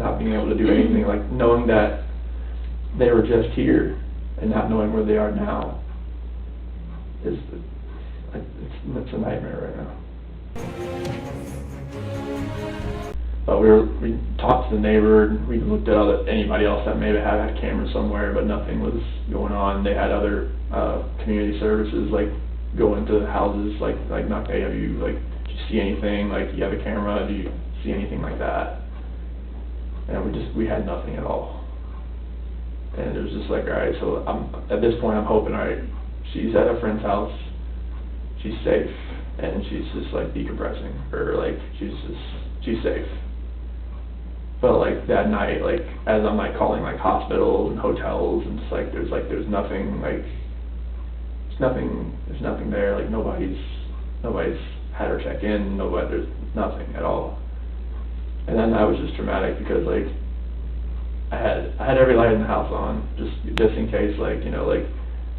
not being able to do anything, like knowing that they were just here and not knowing where they are now is, it's a nightmare right now. But we talked to the neighbor, we looked at anybody else that maybe had a camera somewhere, but nothing was going on. They had other community services, like go into houses, like knock, hey, have you, like, do you see anything, like, do you have a camera, do you see anything like that? And we had nothing at all. And it was just like, alright, so at this point I'm hoping, alright, she's at a friend's house, she's safe, and she's just like decompressing, or like she's safe. But like that night, like as I'm like calling like hospitals and hotels, and just like there's nothing, like there's nothing there, like nobody's had her check in, there's nothing at all. And then that was just traumatic because like I had every light in the house on, just in case, like, you know, like,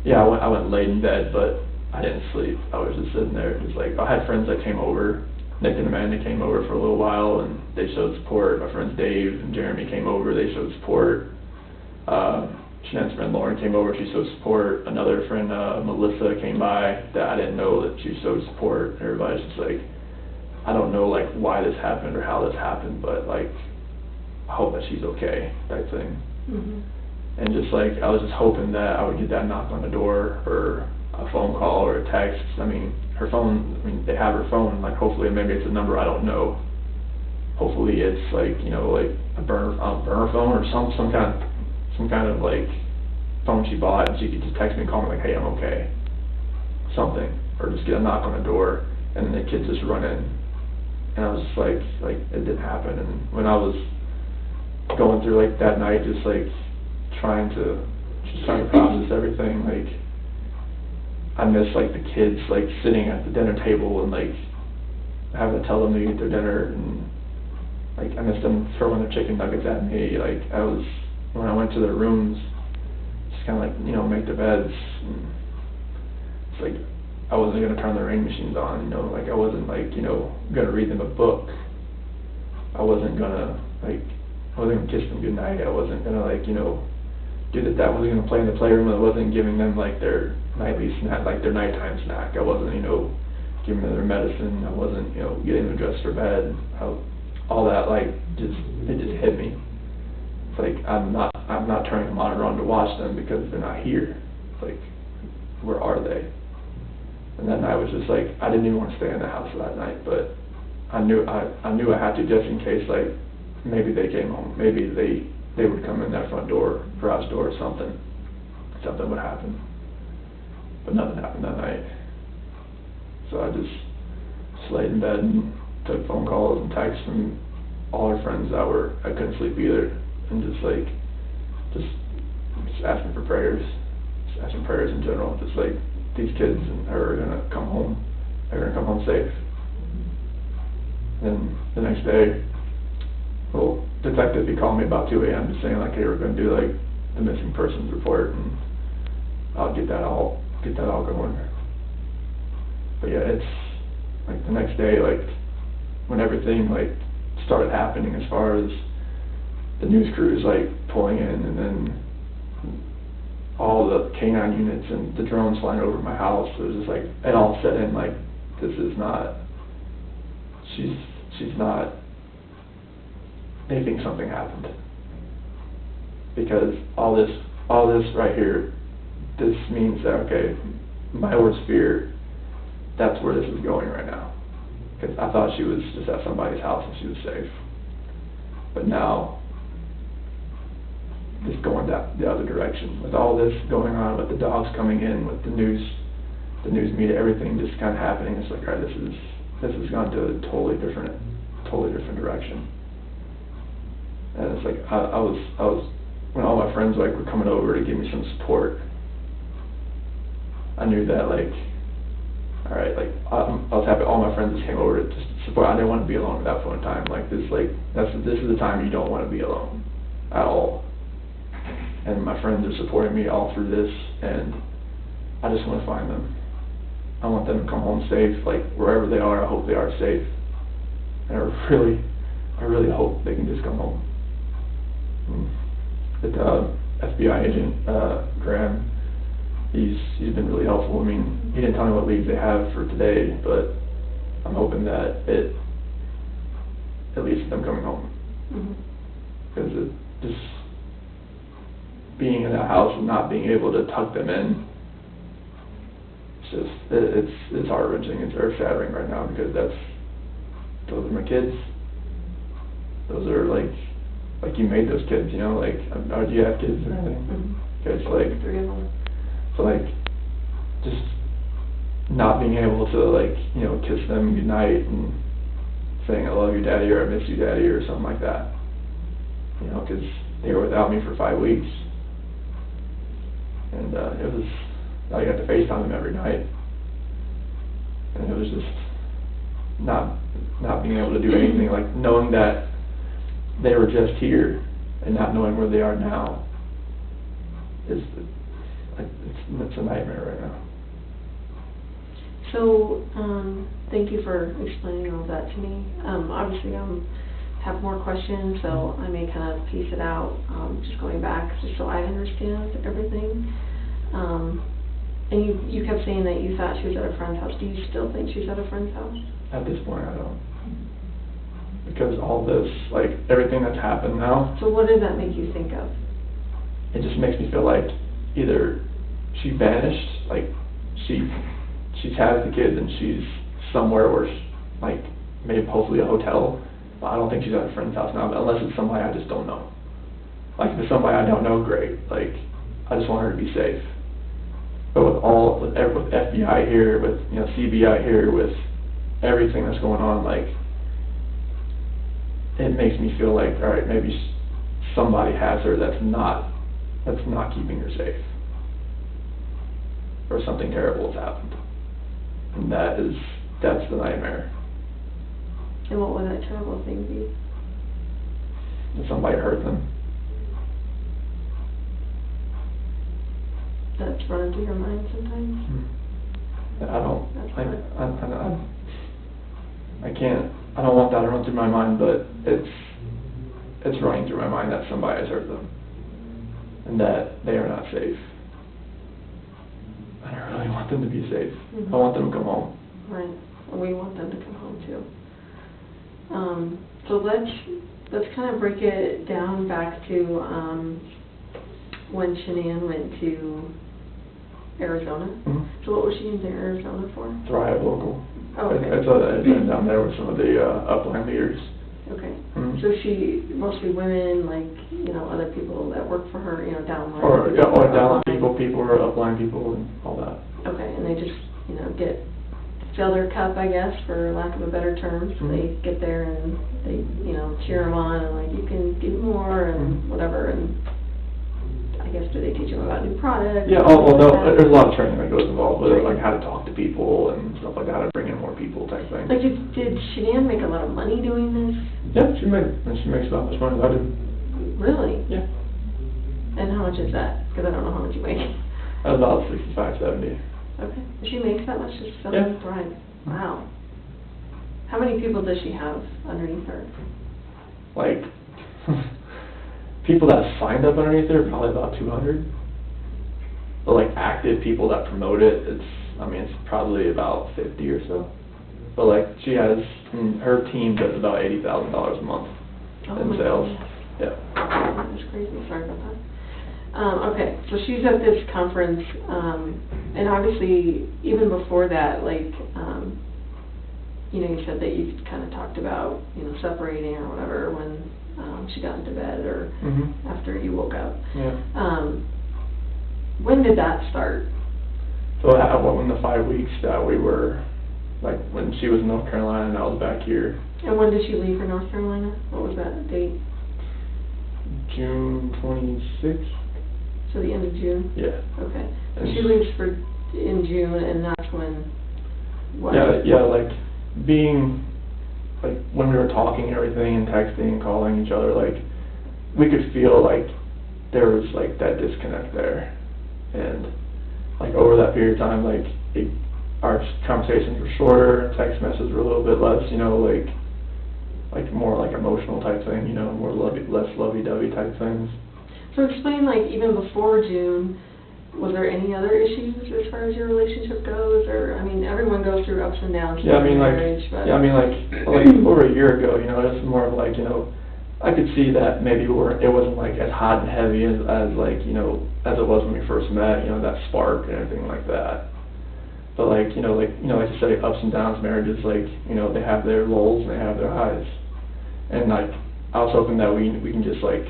yeah, I went laid in bed, but I didn't sleep. I was just sitting there, just like, I had friends that came over. Nick and Amanda came over for a little while, and they showed support. My friends Dave and Jeremy came over, they showed support. Shanann's friend Lauren came over, she showed support. Another friend, Melissa, came by that I didn't know that she showed support. Everybody's just like, I don't know, like, why this happened or how this happened, but, like, I hope that she's okay, type thing. And just, like, I was just hoping that I would get that knock on the door, or a phone call, or a text. I mean, her phone, they have her phone, like, hopefully maybe it's a number I don't know. Hopefully it's, like, you know, like, a burner phone, or some kind of, like, phone she bought, and she could just text me and call me, like, hey, I'm okay. Something. Or just get a knock on the door, and then the kids just run in. And I was just like, it didn't happen. And when I was going through, like, that night, just trying to process everything, like, I miss, like, the kids, like, sitting at the dinner table and, like, having to tell them to eat their dinner, and, like, I miss them throwing their chicken nuggets at me. Like, when I went to their rooms, just kind of, like, you know, make their beds, and it's like, I wasn't going to turn the rain machines on, you know, like, I wasn't, like, you know, going to read them a book. I wasn't going to kiss them goodnight. I wasn't going to, like, you know, do that. I wasn't going to play in the playroom. I wasn't giving them, like, their nightly snack, like, their nighttime snack. I wasn't, you know, giving them their medicine. I wasn't, you know, getting them dressed for bed. All that, like, it just hit me. It's like, I'm not turning the monitor on to watch them because they're not here. It's like, where are they? And then I was just like, I didn't even want to stay in the house that night, but I knew I had to, just in case, like, maybe they came home, maybe they would come in that front door, garage door, or something would happen. But nothing happened that night. So I just laid in bed and took phone calls and texts from all our friends I couldn't sleep either, and just asking for prayers, just asking prayers in general, just like, these kids and her are gonna come home. They're gonna come home safe. And the next day, well, detective, he called me about 2 a.m. just saying, like, hey, we're gonna do, like, the missing persons report, and I'll get that all going. But yeah, it's like the next day, like, when everything, like, started happening as far as the news crews, like, pulling in, and then all the K9 units and the drones flying over my house, it was just like, it all set in, like, this is not, she's not, they think something happened. Because all this right here, this means that, okay, my worst fear, that's where this is going right now. Because I thought she was just at somebody's house and she was safe. But now, just going the other direction. With all this going on, with the dogs coming in, with the news media, everything just kind of happening, it's like, all right, this has gone to a totally different direction. And it's like, I was when all my friends, like, were coming over to give me some support, I knew that, like, all right, like, I was happy all my friends just came over to just support. I didn't want to be alone at that point in time. Like, this is the time you don't want to be alone at all. And my friends are supporting me all through this, and I just want to find them. I want them to come home safe, like, wherever they are, I hope they are safe. And I really hope they can just come home. with FBI agent Graham. He's been really helpful. I mean, he didn't tell me what leagues they have for today, but I'm hoping that it leads to them coming home. Because it just being in that house and not being able to tuck them in, it's heart-wrenching. It's earth-shattering right now, because those are my kids. Those are like you made those kids, you know, like, do you have kids or anything? Okay, so like, 3 of them. So like, just not being able to, like, you know, kiss them goodnight and saying I love you, Daddy, or I miss you, Daddy, or something like that. You know, because they were without me for 5 weeks, and I got to FaceTime them every night, and it was just not being able to do anything, like knowing that they were just here and not knowing where they are now is like it's a nightmare right now. So, thank you for explaining all that to me. Obviously, have more questions, so I may kind of piece it out, just going back, just so I understand everything. And you kept saying that you thought she was at a friend's house. Do you still think she's at a friend's house? At this point, I don't. Because all this, like, everything that's happened now. So what does that make you think of? It just makes me feel like either she vanished, like, she has the kids and she's somewhere where, like, maybe hopefully a hotel, but I don't think she's at a friend's house now, unless it's somebody I just don't know. Like, if it's somebody I don't know, great. Like, I just want her to be safe. But with FBI here, with, you know, CBI here, with everything that's going on, like, it makes me feel like, all right, maybe somebody has her that's not keeping her safe, or something terrible has happened, and that's the nightmare. And what would that terrible thing be? That somebody hurt them. That's running through your mind sometimes? I don't want that to run through my mind, but it's running through my mind that somebody has hurt them, and that they are not safe. And I really want them to be safe. I want them to come home. Right. Well, we want them to come home too. So let's kind of break it down back to when Shanann went to Arizona. So what was she in Arizona for? Thrive Local. Oh, okay. I saw that down there with some of the upline leaders. Okay. So she, mostly women, like, you know, other people that work for her, you know, downline. Or downline people or upline people and all that. Okay, and they just, you know, fill their cup, I guess, for lack of a better term. So they get there and they, you know, cheer them on and, like, you can do more and whatever. And I guess, do they teach them about new products? Yeah, well, no, there's a lot of training that goes involved with it, like how to talk to people and stuff like that, how to bring in more people type thing. Like, did Shanann make a lot of money doing this? Yeah, she makes about as much money as I do. Really? Yeah. And how much is that? Because I don't know how much you make. About 65, 70. Okay. She makes that much just selling Yeah. Thrive? Wow. How many people does she have underneath her? Like, people that signed up underneath her, probably about 200. But like active people that promote it, it's probably about 50 or so. But like she has, her team does about $80,000 a month in sales. Goodness. Yeah. That's crazy. Sorry about that. Okay, so she's at this conference, and obviously even before that, like, you know, you said that you kind of talked about, you know, separating or whatever when she got into bed or after you woke up. Yeah. When did that start? So that when the 5 weeks that we were, like, when she was in North Carolina and I was back here. And when did she leave for North Carolina? What was that date? June 26th. So the end of June? Yeah. Okay. So she leaves in June, and that's when, what? Yeah, like, being, like, when we were talking and everything and texting and calling each other, like, we could feel like there was, like, that disconnect there. And, like, over that period of time, like, our conversations were shorter, text messages were a little bit less, you know, like more like emotional type thing, you know, more less lovey-dovey type things. So explain, like, even before June, was there any other issues as far as your relationship goes, or, I mean, everyone goes through ups and downs Yeah, I in mean, like, marriage, but... yeah, I mean, like over a year ago, you know, it's more of like, you know, I could see that maybe it wasn't like as hot and heavy as like, you know, as it was when we first met, you know, that spark and everything like that. But like you like you say, ups and downs, marriages, like, you know, they have their lows and they have their highs. And like, I was hoping that we could just like,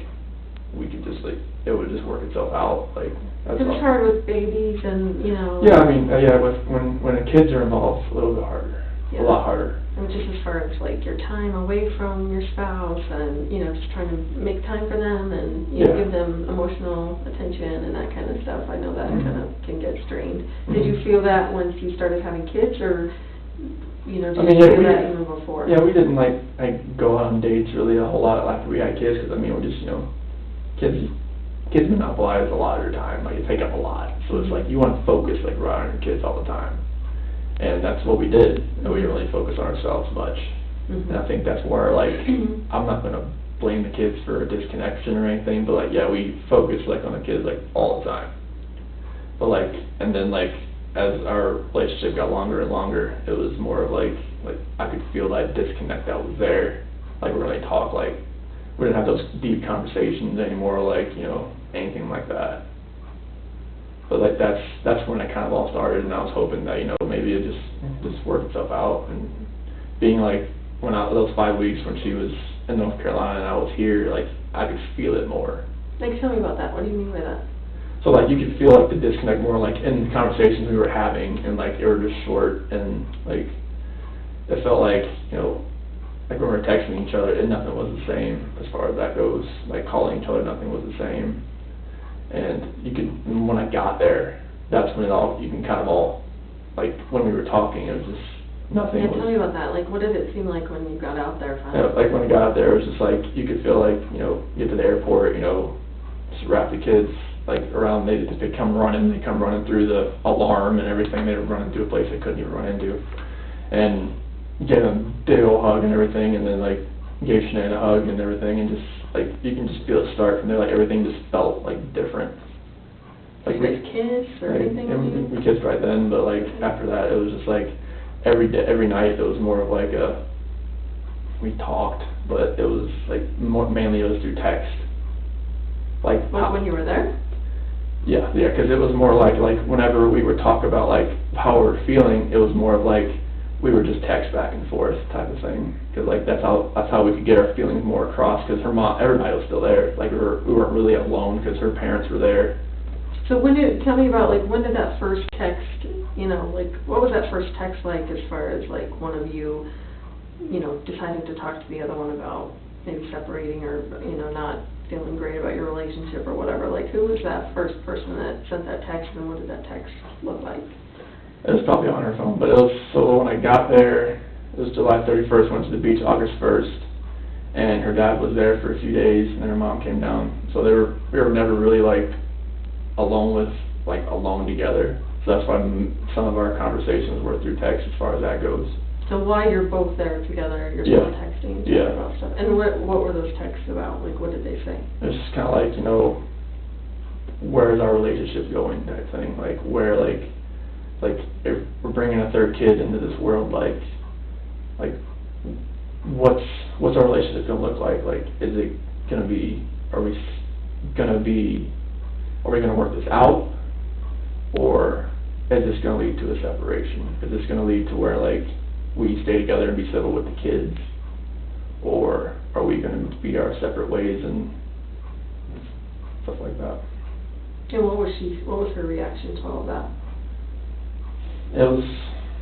it would just work itself out, like, that's all. It's hard with babies and, you know... Yeah, I mean, yeah, when the kids are involved, it's a little bit harder, Yeah. a lot harder. And just as far as like your time away from your spouse and, you know, just trying to make time for them and, you know, Yeah. give them emotional attention and that kind of stuff, I know that Mhm. kind of can get strained. Mhm. Did you feel that once you started having kids, or, you know, I did mean, you yeah, feel that even before? Yeah, we didn't like go out on dates really a whole lot after we had kids, because I mean, we're just, you know, kids monopolize a lot of your time, like, you take up a lot, so it's like, you want to focus, like, right on your kids all the time, and that's what we did, and we didn't really focus on ourselves much, and I think that's where, like, I'm not gonna blame the kids for a disconnection or anything, but like, yeah, we focused, like, on the kids, like, all the time, but like, and then, like, as our relationship got longer and longer, it was more of like, I could feel that disconnect that was there, like, we really talk, like, we didn't have those deep conversations anymore, like, you know, anything like that. But like, that's when it kind of all started, and I was hoping that, you know, maybe it just worked itself out, and being like, those 5 weeks when she was in North Carolina and I was here, like, I could feel it more. Like, tell me about that. What do you mean by that? So like, you could feel like the disconnect more, like, in the conversations we were having, and like, they were just short, and like, it felt like, you know, like when we were texting each other, and nothing was the same as far as that goes. Like, calling each other, nothing was the same. And when I got there, that's when you can kind of all, like, when we were talking, it was just, nothing was... Yeah, tell me about that. Like, what did it seem like when you got out there finally? Yeah, like, when I got out there, it was just like, you could feel like, you know, you get to the airport, you know, just wrap the kids, like, around, they come running through the alarm and everything, they were running through a place they couldn't even run into. And gave them a big old hug and everything, and then, like, gave Shanann a hug and everything, and just, like, you can just feel it start from there, like, everything just felt, like, different. Like, did you guys kiss or like, anything? and we kissed right then, but, like, after that, it was just, like, every night, it was more of, like, we talked, but it was, like, mainly it was through text. Like, when you were there? Yeah, because it was more like, whenever we would talk about, like, how we were feeling, it was more of, like, we were just text back and forth type of thing, because like that's how we could get our feelings more across. Because her mom, everybody was still there. Like, we weren't really alone because her parents were there. So tell me about, like, when did that first text, you know, like, what was that first text like as far as like one of you, you know, deciding to talk to the other one about maybe separating or, you know, not feeling great about your relationship or whatever? Like, who was that first person that sent that text, and what did that text look like? It was probably on her phone, but it was, so when I got there, it was July 31st, went to the beach August 1st, and her dad was there for a few days, and then her mom came down. So we were never really, like, alone together. So that's why some of our conversations were through text as far as that goes. So while you're both there together, you're Yeah. still texting each other about stuff. And what were those texts about? Like, what did they say? It's just kind of like, you know, where is our relationship going type thing. Like, where, like, if we're bringing a third kid into this world, like what's our relationship gonna look like? Like, is it gonna be, are we gonna work this out, or is this gonna lead to a separation? Is this gonna lead to where, like, we stay together and be civil with the kids, or are we gonna be our separate ways and stuff like that? And what was her reaction to all of that? It was,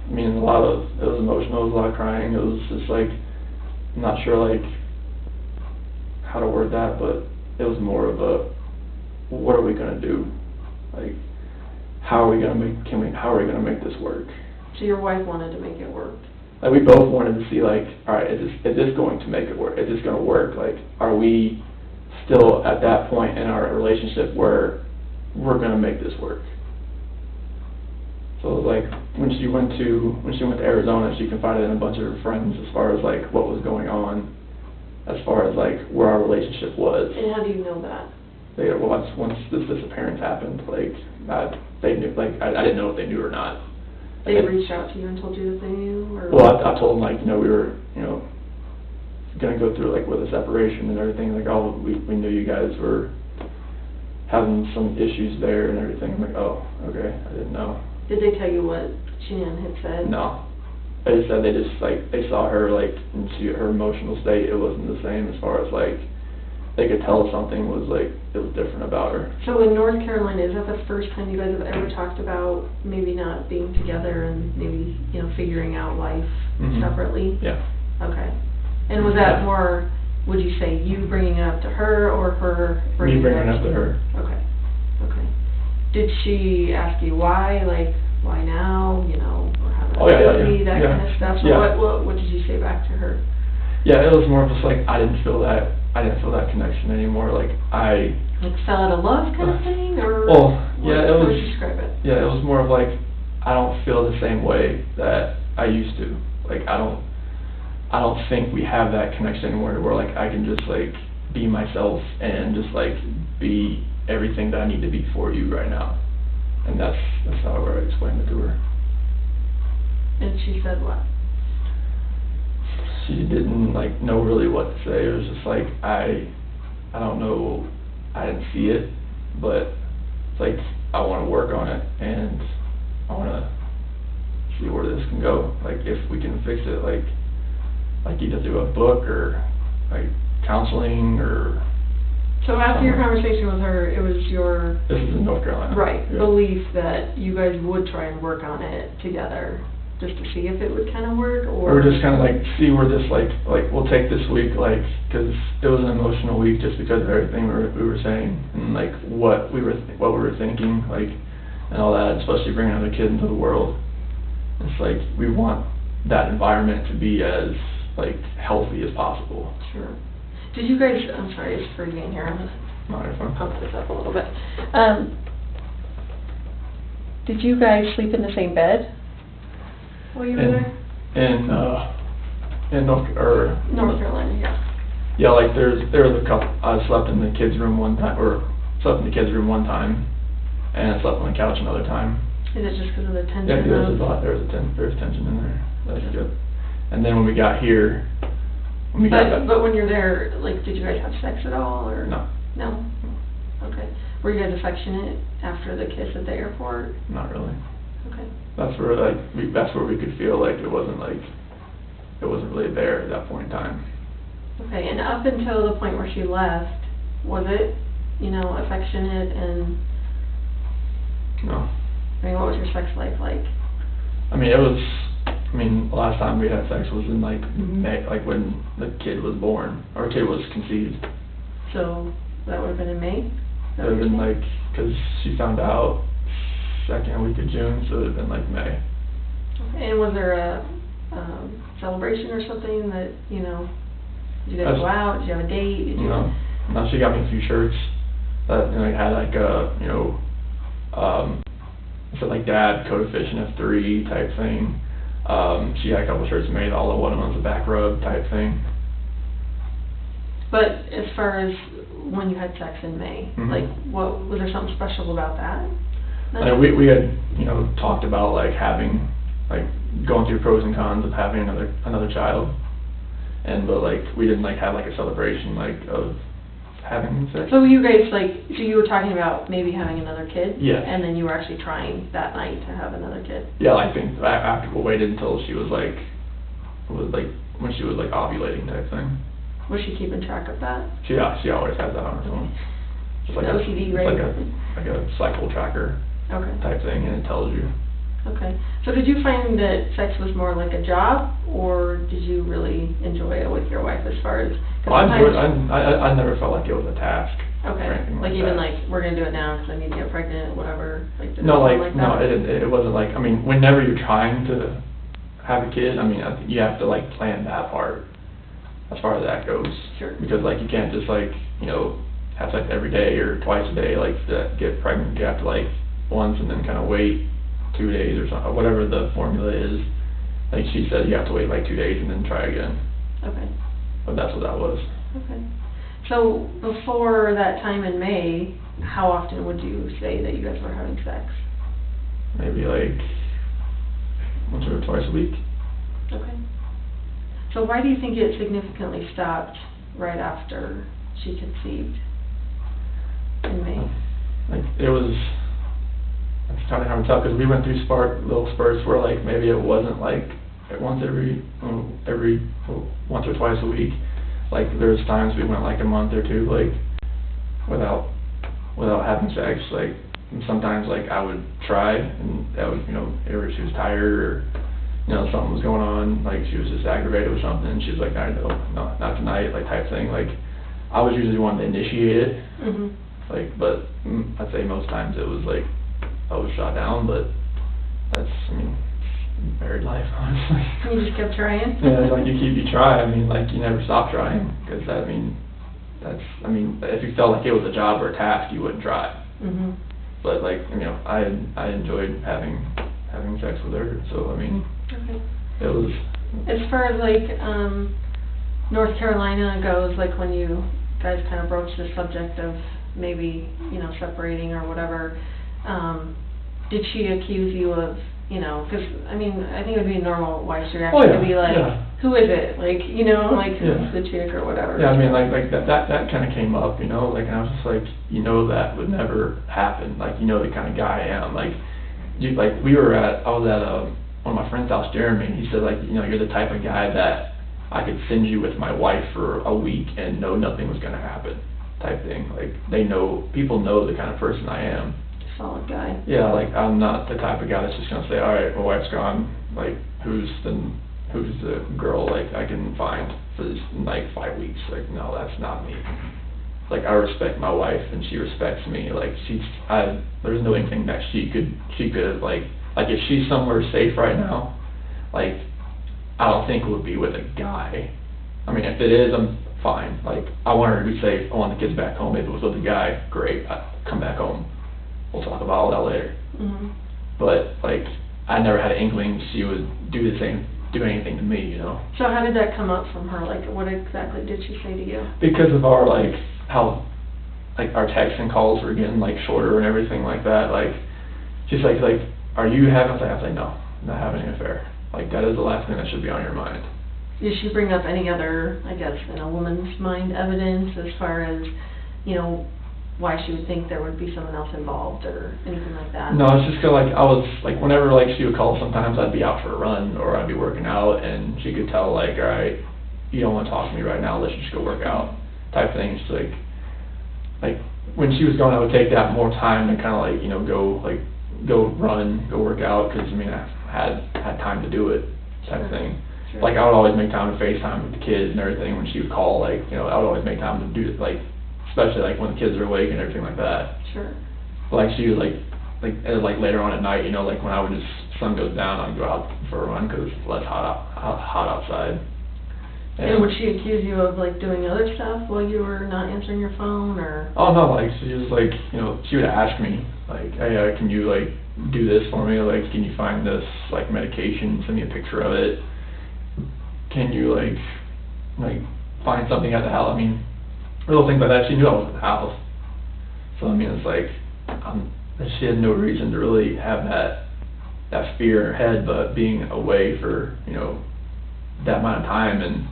I mean, it was emotional, it was a lot of crying, it was just like, I'm not sure, like, how to word that, but it was more of a, what are we gonna do? Like, how are we gonna make this work? So your wife wanted to make it work? Like, we both wanted to see, like, alright, is this going to make it work? Is this gonna work? Like, are we still at that point in our relationship where we're gonna make this work? So it was like, when she went to Arizona, she confided in a bunch of her friends as far as, like, what was going on, as far as, like, where our relationship was. And how do you know that? they, once this disappearance happened, like, they knew, like, I didn't know if they knew or not. They And then- reached out to you and told you that they knew, or? Well, I told them, like, we were, gonna go through, like, with a separation and everything, like, oh, we knew you guys were having some issues there and everything. I'm like, oh, okay, I didn't know. Did they tell you what Shannon had said? No. They said they just, like, they saw her, like, and her emotional state, it wasn't the same as far as, like, they could tell something was, like, it was different about her. So in North Carolina, is that the first time you guys have ever talked about maybe not being together and maybe, figuring out life Mhm. separately? Yeah. Okay. And was that Yeah. more, would you say you bringing it up to her or her Me bringing bringing it up to you? her. Okay, okay. Did she ask you why, like, why now, or how Oh, yeah, busy, yeah, that yeah. kind of stuff? So Yeah. what did you say back to her? Yeah, it was more of just, like, I didn't feel that connection anymore, like, Like fell out of love kind of thing, or? Well, yeah, it How was. would you describe it? Yeah, it was more of like, I don't feel the same way that I used to. Like, I don't think we have that connection anymore where, like, I can just, like, be myself and just, like, be everything that I need to be for you right now. And that's how I explained it to her. And she said what? She didn't, like, know really what to say. It was just like, I don't know, I didn't see it, but it's like, I want to work on it, and I want to see where this can go. Like, if we can fix it, like either through a book, or, like, counseling, or... So after your somewhere. conversation with her, it was your, This is in North Carolina. right, Yeah. belief that you guys would try and work on it together, just to see if it would kind of work, or? Or just kind of, like, see where this, like, we'll take this week, like, because it was an emotional week just because of everything we were saying, and, like, what we were thinking, like, and all that, especially bringing another kid into the world. It's like, we want that environment to be as, like, healthy as possible. Sure. Did you guys, I'm sorry, it's freezing in here, I'm gonna Not your fun. pump this up a little bit. Did you guys sleep in the same bed while you were there? In North Carolina, yeah. Yeah, like, there was a couple, I slept in the kids' room one time, and I slept on the couch another time. Is it just because of the tension? Yeah, there was of- a lot, there was tension in there, that's good. And then when we got here, But when you're there, like, did you guys have sex at all, or? No. No? Okay. Were you guys affectionate after the kiss at the airport? Not really. Okay. That's where, like, that's where we could feel like it wasn't really there at that point in time. Okay, and up until the point where she left, was it, affectionate and, No. what was your sex life like? The last time we had sex was in, like, May, like, when the kid was born, or kid was conceived. So, that would have been in May? Is that It would have what been, you're saying? like, because she found out second week of June, so it would have been, like, May. Okay, and was there a, celebration or something that, did you guys go out, did you have a date, did you? No, she got me a few shirts that, had, like, it said, like, Dad, Code of Fish and F3 type thing. She had a couple shirts made, all of one of them was a back rub type thing. But as far as when you had sex in May, Mhm. like, was there something special about that? We had, talked about, like, having, like, going through pros and cons of having another child. But, like, we didn't, like, have, like, a celebration, like, of having sex. So you guys, so you were talking about maybe having another kid? Yes. And then you were actually trying that night to have another kid? Yeah, I think after we waited until she was, like, when she was, like, ovulating type thing. Was she keeping track of that? She always has that on her phone. Just like OCD, it's right? like a cycle tracker Okay. type thing, and it tells you. Okay. So did you find that sex was more like a job, or did you really enjoy it with your wife as far as? 'Cause I never felt like it was a task. Or Okay, anything like like even that. like, we're gonna do it now because I need to get pregnant, whatever, like did it No, sound like, that? no, it wasn't like, whenever you're trying to have a kid, I think you have to, like, plan that part, as far as that goes. Sure. Because, like, you can't just, like, have sex every day or twice a day, like, to get pregnant. You have to, like, once and then kind of wait 2 days or something, whatever the formula is. Like she said, you have to wait, like, 2 days and then try again. Okay, But that's what that was. okay. So before that time in May, how often would you say that you guys were having sex? Maybe like once or twice a week. Okay. So why do you think it significantly stopped right after she conceived in May? Like it was, it's kind of hard to tell because we went through little spurts where like maybe it wasn't like once or twice a week. Like there was times we went like a month or two like without having sex. Like sometimes like I would try and that would either she was tired or something was going on, like she was just aggravated with something and she was like no, not tonight, like type thing. Like I was usually the one to initiate it. Like but I'd say most times it was like I was shot down, but that's married life, honestly. You just kept trying? Yeah, it's like you try. Like you never stop trying because if you felt like it was a job or a task, you wouldn't try. But like I enjoyed having sex with her, so Okay. it was. As far as like North Carolina goes, like when you guys kind of broached the subject of maybe separating or whatever, did she accuse you of because I think it would be a normal wife's reaction to be like, who is it? Like like who's the chick or whatever. Yeah, like that kind of came up, like, and I was just like, that would never happen. Like, the kind of guy I am. Like, I was at one of my friend's house, Jeremy, and he said like, you're the type of guy that I could send you with my wife for a week and know nothing was gonna happen, type thing. Like people know the kind of person I am. Solid guy. Yeah, like I'm not the type of guy that's just gonna say, all right, my wife's gone. Like who's the girl like I can find for this like 5 weeks? Like no, that's not me. Like I respect my wife and she respects me. Like there's no anything that she could like if she's somewhere safe right now, like I don't think it would be with a guy. If it is, I'm fine. Like I want her to be safe. I want the kids back home. If it was with a guy, great. I'd come back home. We'll talk about all that later. But like I never had an inkling she would do anything to me, So how did that come up from her? Like what exactly did she say to you? Because of our how our texts and calls were getting like shorter and everything like that. Like she's like are you having? I was like no, I'm not having an affair. Like that is the last thing that should be on your mind. Did she bring up any other, I guess, in a woman's mind, evidence as far as why she would think there would be someone else involved or anything like that? No, it's just 'cause I was whenever she would call, sometimes I'd be out for a run or I'd be working out and she could tell all right, you don't want to talk to me right now, let's just go work out, type thing. It's like when she was gone, I would take that more time to kind of go run, go work out because I had time to do it, type thing. Sure. Like I would always make time to FaceTime with the kids and everything when she would call. I would always make time to do it, especially when the kids are awake and everything like that. Sure. She would later on at night, when I would sun goes down, I'd go out for a run because it's less hot outside. And would she accuse you of doing other stuff while you were not answering your phone or? Oh no, she was she would ask me hey, can you do this for me? Can you find this medication? Send me a picture of it. Can you find something at the house? Little things like that. She knew I was at the house, so it's she had no reason to really have that fear in her head. But being away for that amount of time and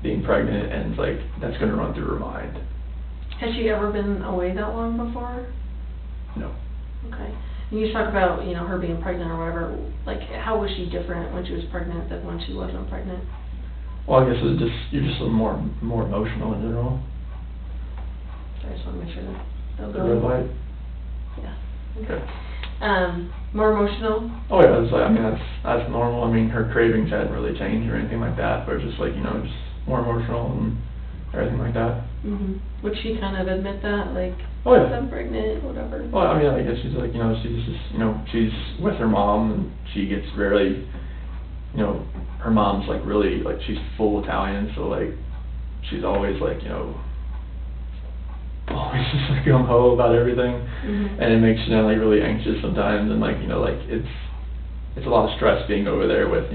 being pregnant and that's going to run through her mind. Has she ever been away that long before? No. Okay. And you talk about her being pregnant or whatever. How was she different when she was pregnant than when she wasn't pregnant? Well, I guess you're just a little more emotional in general. I just want to make sure that The red light? Yeah. Okay. More emotional? Oh yeah, that's normal. Her cravings hadn't really changed or anything like that, but just just more emotional and everything like that. Would she kind of admit that, oh yeah, I'm pregnant, whatever? Well, I guess she's she's with her mom and she gets rarely, her mom's really she's full Italian, so she's always always just gung-ho about everything, and it makes really anxious sometimes, and it's a lot of stress being over there with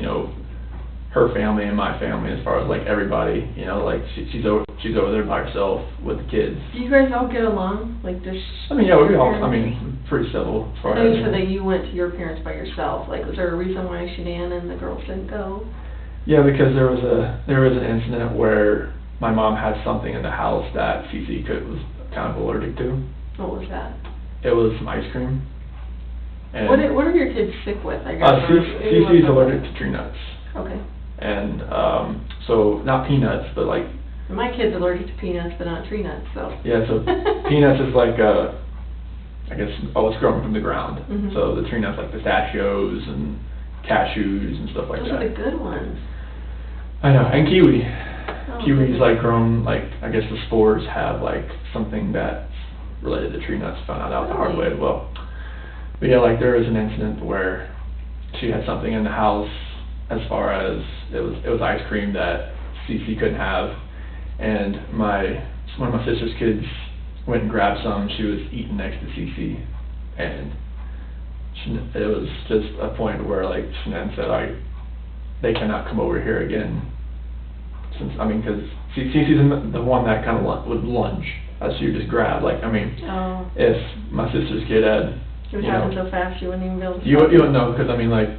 her family and my family as far as like everybody, you know, like she's over there by herself with the kids. Do you guys all get along? Like, does I mean, yeah, we your all, parents- I mean, pretty civil as far I know as. you said that you went to your parents by yourself. Like, was there a reason why Shanann and the girls didn't go? Yeah, because there was an incident where my mom had something in the house that Cece was kind of allergic to. What was that? It was some ice cream. And What are your kids sick with, I guess? or maybe Cece's what's allergic up? to tree nuts. Okay. And so not peanuts, but like My kid's allergic to peanuts, but not tree nuts, so. yeah, so peanuts is like I guess it's grown from the ground. Mhm. So the tree nuts like pistachios and cashews and stuff like Those that. are the good ones. I know, and kiwi. Oh, Kiwi's goodness. like grown, like, I guess the spores have like something that's related to tree nuts, found out the hard way as well. But yeah, like there was an incident where she had something in the house as far as it was ice cream that Cece couldn't have, and one of my sister's kids went and grabbed some. She was eating next to Cece, and it was just a point where like Shanann said, they cannot come over here again. Because Cece's the one that kind of would lunge, as she would just grab. Like, I mean, Oh, if my sister's kid had, it would you happen know, so fast you wouldn't even be able to. you don't know, because I mean, like,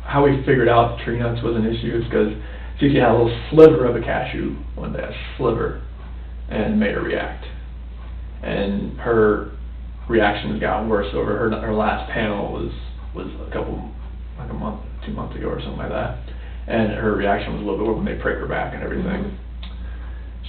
how we figured out tree nuts was an issue is because Cece had a little sliver of a cashew one day, a sliver, and made her react. And her reaction got worse over her last panel was like a month, 2 months ago or something like that. And her reaction was a little bit when they pricked her back and everything. Mhm.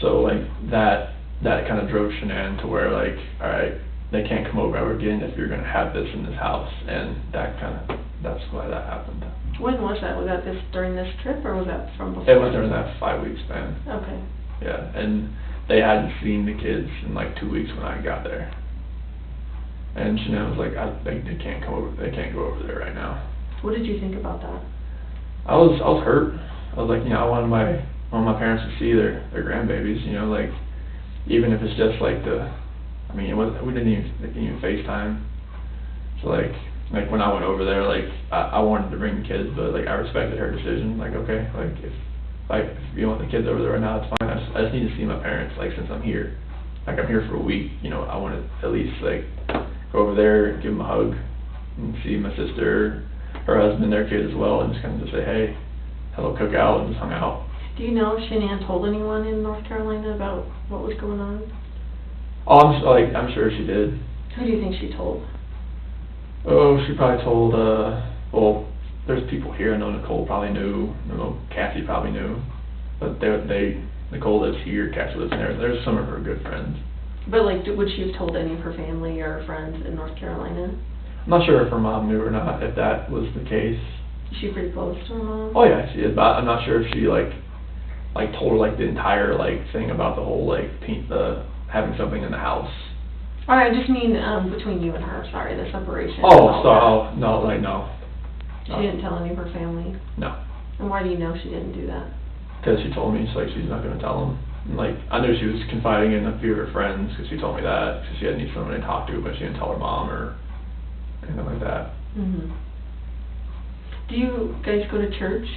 So like that kind of drove Shanann to where like, all right, they can't come over ever again if you're gonna have this in this house, and that's why that happened. When was that? Was that during this trip, or was that from before? It was during that 5-week span. Okay. Yeah, and they hadn't seen the kids in like 2 weeks when I got there. And Shanann was like, they can't come over. They can't go over there right now. What did you think about that? I was hurt. I was like, you know, I wanted my parents to see their grandbabies. You know, like even if it's just like we didn't even FaceTime. So like when I went over there, like I wanted to bring the kids, but like I respected her decision. Like okay, like if you want the kids over there right now, it's fine. I just need to see my parents. Like since I'm here, like I'm here for a week. You know, I want to at least like go over there, give them a hug, and see my sister, her husband, their kid as well, and just kind of just say, hey, had a little cookout and just hung out. Do you know if Shanann told anyone in North Carolina about what was going on? Oh, I'm sure she did. Who do you think she told? Oh, she probably told, well, there's people here. I know Nicole probably knew. I know Kathy probably knew. But Nicole lives here, Kathy lives there. There's some of her good friends. But like, would she have told any of her family or friends in North Carolina? I'm not sure if her mom knew or not, if that was the case. Is she pretty close to her mom? Oh yeah, she is, but I'm not sure if she like told her like the entire like thing about the whole like having something in the house. Or I just mean between you and her, sorry, the separation. Oh, so no, like no. She didn't tell any of her family? No. And why do you know she didn't do that? Because she told me she's not going to tell them. And, like I knew she was confiding in a few of her friends because she told me that because she had need someone to talk to, but she didn't tell her mom or anything like that. Mhm. Do you guys go to church?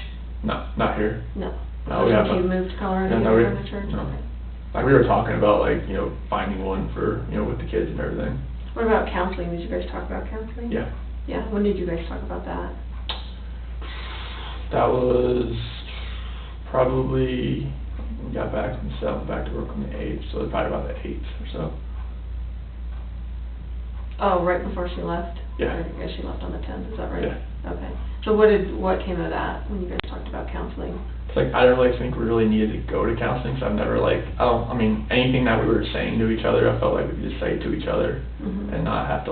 No, not here. No. No, we have Since you moved to Colorado, you no, don't go to church? no. Okay. Like we were talking about like finding one for with the kids and everything. What about counseling? Did you guys talk about counseling? Yeah. Yeah, when did you guys talk about that? That was probably we got back from the 7th, back to work on the 8th, so it was probably about the 8th or so. Oh, right before she left? Yeah. Or I guess she left on the 10th, is that right? Yeah. Okay. So what came of that when you guys talked about counseling? It's like I don't really think we really needed to go to counseling, so I've never I mean anything that we were saying to each other, I felt like we could just say to each other Mhm. and not have to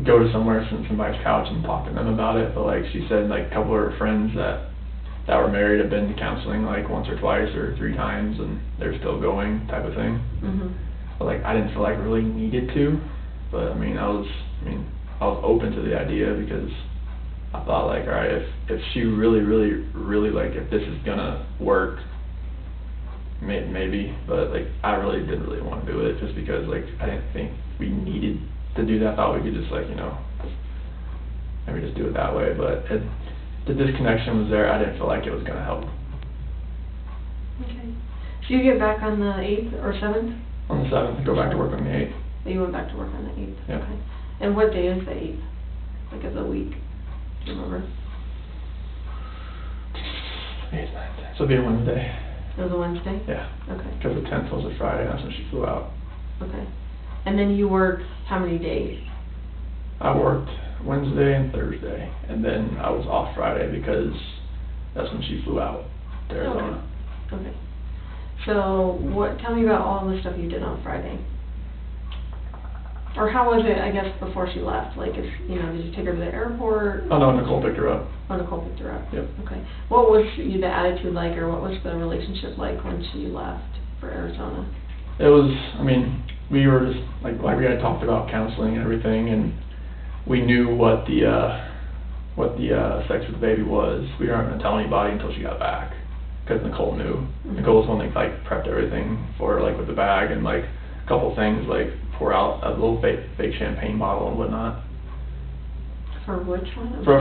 go to somewhere, sit on somebody's couch and talk to them about it. But like she said, like a couple of her friends that were married have been to counseling like once or twice or 3 times and they're still going type of thing. Mhm. But like I didn't feel like I really needed to, but I was open to the idea because I thought like, all right, if she really like if this is gonna work, maybe, but like I really didn't really want to do it just because like I didn't think we needed to do that. I thought we could just like maybe just do it that way, but the disconnection was there. I didn't feel like it was gonna help. Okay. So you get back on the 8th or 7th? On the 7th, go back to work on the 8th. So you went back to work on the 8th? Yeah. Okay. And what day is the 8th? Like of the week? Do you remember? 8th, 9th. So it'll be a Wednesday. It was a Wednesday? Yeah. Okay. Because the 10th was a Friday, that's when she flew out. Okay. And then you worked how many days? I worked Wednesday and Thursday, and then I was off Friday because that's when she flew out to Arizona. Okay. So tell me about all the stuff you did on Friday. Or how was it, I guess, before she left? Like, did you take her to the airport? Oh no, Nicole picked her up. Oh, Nicole picked her up? Yep. Okay. What was the attitude like, or what was the relationship like when she left for Arizona? It was, we were just, like we had talked about counseling and everything, and we knew what the sex with the baby was. We weren't going to tell anybody until she got back, because Nicole knew. Mm-hmm. Nicole was one that, like, prepped everything for her, like, with the bag, and, like, a couple things, like, pour out a little fake champagne bottle and whatnot. For which one? For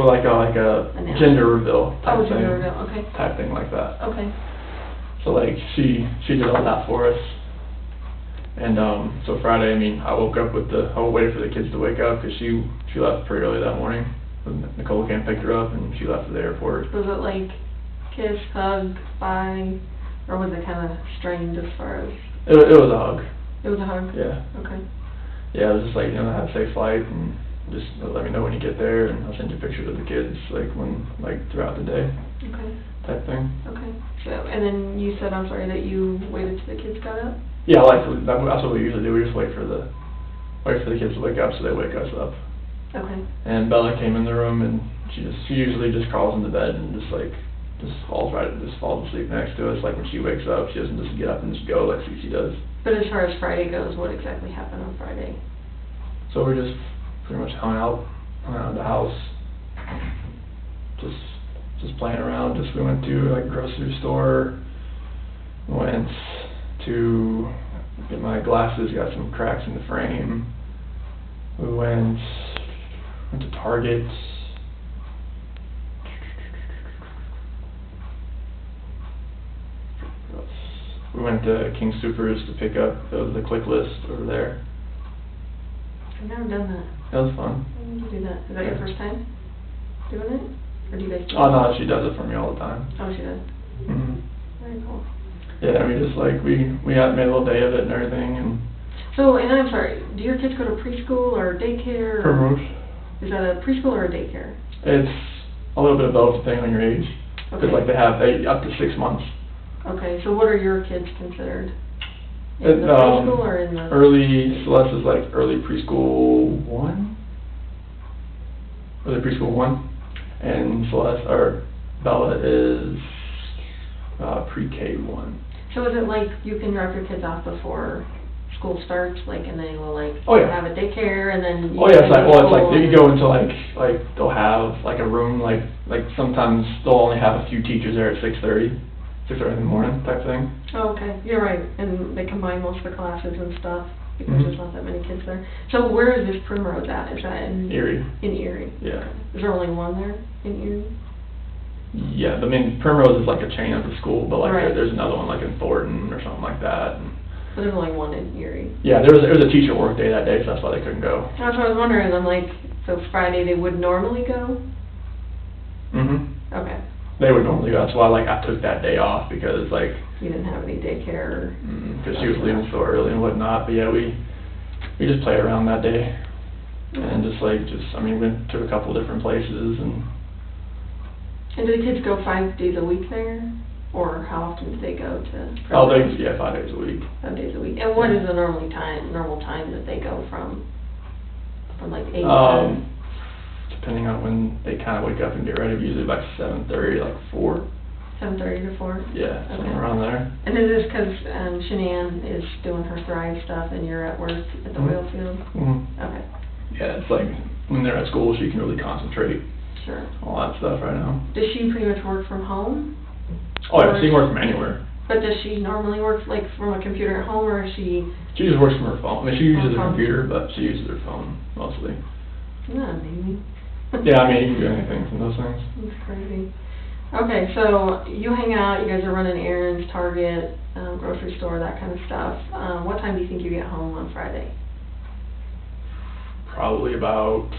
like a gender reveal type thing. Gender reveal, okay. Type thing like that. Okay. So like she did all that for us. And so Friday, I woke up I waited for the kids to wake up because she left pretty early that morning. Nicole came and picked her up and she left to the airport. Was it like kiss, hug, bye, or was it kind of strained as far as? It was a hug. It was a hug? Yeah. Okay. Yeah, it was just like, have a safe flight and just let me know when you get there and I'll send you pictures of the kids throughout the day. Okay. Type thing. Okay. So, and then you said, I'm sorry, that you waited till the kids got up? Yeah, that's what we usually do. We just wait for the kids to wake up so they wake us up. Okay. And Bella came in the room and she usually just crawls into bed and just falls asleep next to us. Like when she wakes up, she doesn't just get up and just go like Cece does. But as far as Friday goes, what exactly happened on Friday? So we just pretty much hung out the house, just playing around. We went to like grocery store, went to get my glasses, got some cracks in the frame. We went to Target. We went to King Soopers to pick up the click list over there. I've never done that. That was fun. When did you do that? Is that your first time doing it? Or do you guys do Oh it? no, she does it for me all the time. Oh, she does? Mhm. Very cool. Yeah, we just we had made a little day of it and everything, and So, and I'm sorry, do your kids go to preschool or daycare? Or Primrose. is that a preschool or a daycare? It's a little bit of both depending on your age. Because Okay. they have up to 6 months. Okay, so what are your kids considered? In the It, preschool or in the? Early, Celeste is like early preschool 1? Early preschool 1. And Bella is pre-K 1. So is it like you can drop your kids off before school starts, like, and they will Oh, yeah. have a daycare and then? Oh yeah, it's like, go to school you and- go into like they'll have like a room, like sometimes they'll only have a few teachers there at 6:30 in the morning type thing. Oh, okay, you're right, and they combine most of the classes and stuff, because Mhm. there's not that many kids there. So where is this Primrose at? Is that in? Erie. In Erie? Yeah. Is there only one there in Erie? Yeah, Primrose is like a chain of the school, but like Right. there's another one like in Thornton or something like that. And But there's only one in Erie. yeah, there was a teacher work day that day, so that's why they couldn't go. That's what I was wondering, I'm like, so Friday they would normally go? Mhm. Okay, They would normally go. That's why I took that day off because you didn't have any daycare? because she was leaving so early and whatnot. But yeah, we just played around that day and we went to a couple different places and. And do the kids go 5 days a week there? Or how often do they go to? Oh, Primrose? 5 days a week. 5 days a week. And what is the normal time that they go from like 8 Um, depending on when they kind of wake up and get ready, usually like 7:30, like 4. 7:30 to 4? Yeah, Okay. somewhere around there. And is this because Shanann is doing her Thrive stuff and you're at work at the Mhm. oil field? Mhm. Okay, Yeah, it's like when they're at school, she can really concentrate sure. on all that stuff right now. Does she pretty much work from home? Oh yeah, she can work from anywhere. But does she normally work like from a computer at home, or is she? She just works from her phone. She uses Her a phone. computer, but she uses her phone mostly. Isn't that amazing? Yeah, I mean, you can do anything from those things. That's crazy. Okay, so you hang out, you guys are running errands, Target, grocery store, that kind of stuff. What time do you think you get home on Friday? Probably about,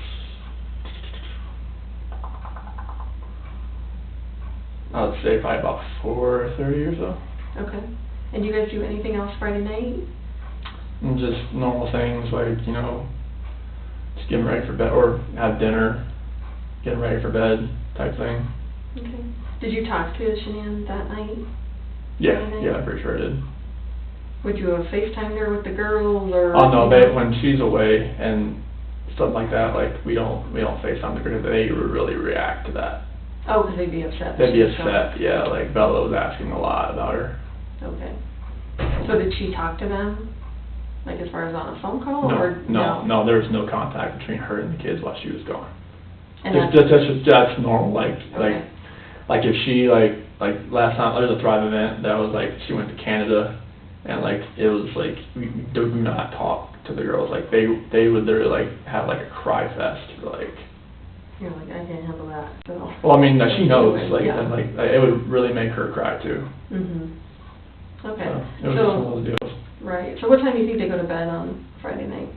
I would say probably about 4:30 or so. Okay. And do you guys do anything else Friday night? And just normal things like, you know, just getting ready for bed, or have dinner, getting ready for bed type thing. Okay. Did you talk to Shanann that night? Yeah, Friday night? yeah, I'm pretty sure I did. Would you have FaceTimed her with the girls, or? Oh no, they, when she's away and stuff like that, like we don't FaceTime the girls. They would really react to that. Oh, because they'd be upset. that They'd be she was gone. upset, yeah. Like Bella was asking a lot about her. Okay. So did she talk to them, like as far as on a phone call, or? No, there was no contact between her and the kids while she was gone. And That's normal, Okay. like if she, like last time, there was a Thrive event that was like, she went to Canada, and like, it was like, we do not talk to the girls, like, they would literally like, have like a cry fest, like. You're like, I can't handle that, so. Well, I mean, she knows, like, Yeah. and like, it would really make her cry too. Mhm. Okay. So, it was just one of those deals. Right, so what time do you think they go to bed on Friday night?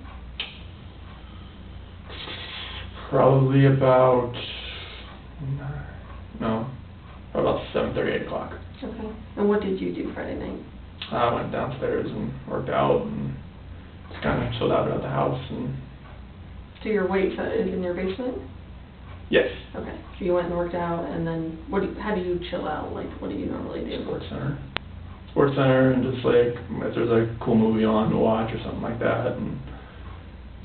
Probably about, no, about 7:30, 8 o'clock. Okay. And what did you do Friday night? I went downstairs and worked out and just kind of chilled out at the house and, So your weight is in your basement? yes, Okay, so you went and worked out, and then how do you chill out? Like, what do you normally do? Sports Center, and just like, if there's a cool movie on to watch or something like that, and.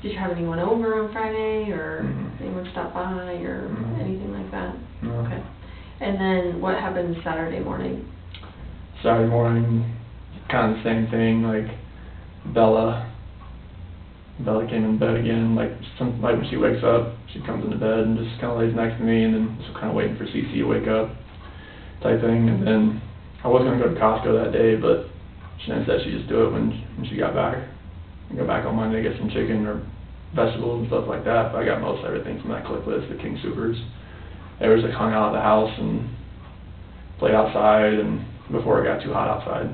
Did you have anyone over on Friday, or Mhm. anyone stop by, or Mhm. anything like that? No. Okay. And then what happened Saturday morning? Saturday morning, kind of the same thing, like Bella came in bed again, like when she wakes up, she comes into bed and just kind of lays next to me, and then just kind of waiting for Cece to wake up type thing. And then I was going to go to Costco that day, but Shanann said she'd just do it when she got back. And go back on Monday, get some chicken or vegetables and stuff like that. But I got most everything from that clip list, the King Soopers. They were just hung out at the house and played outside, and before it got too hot outside,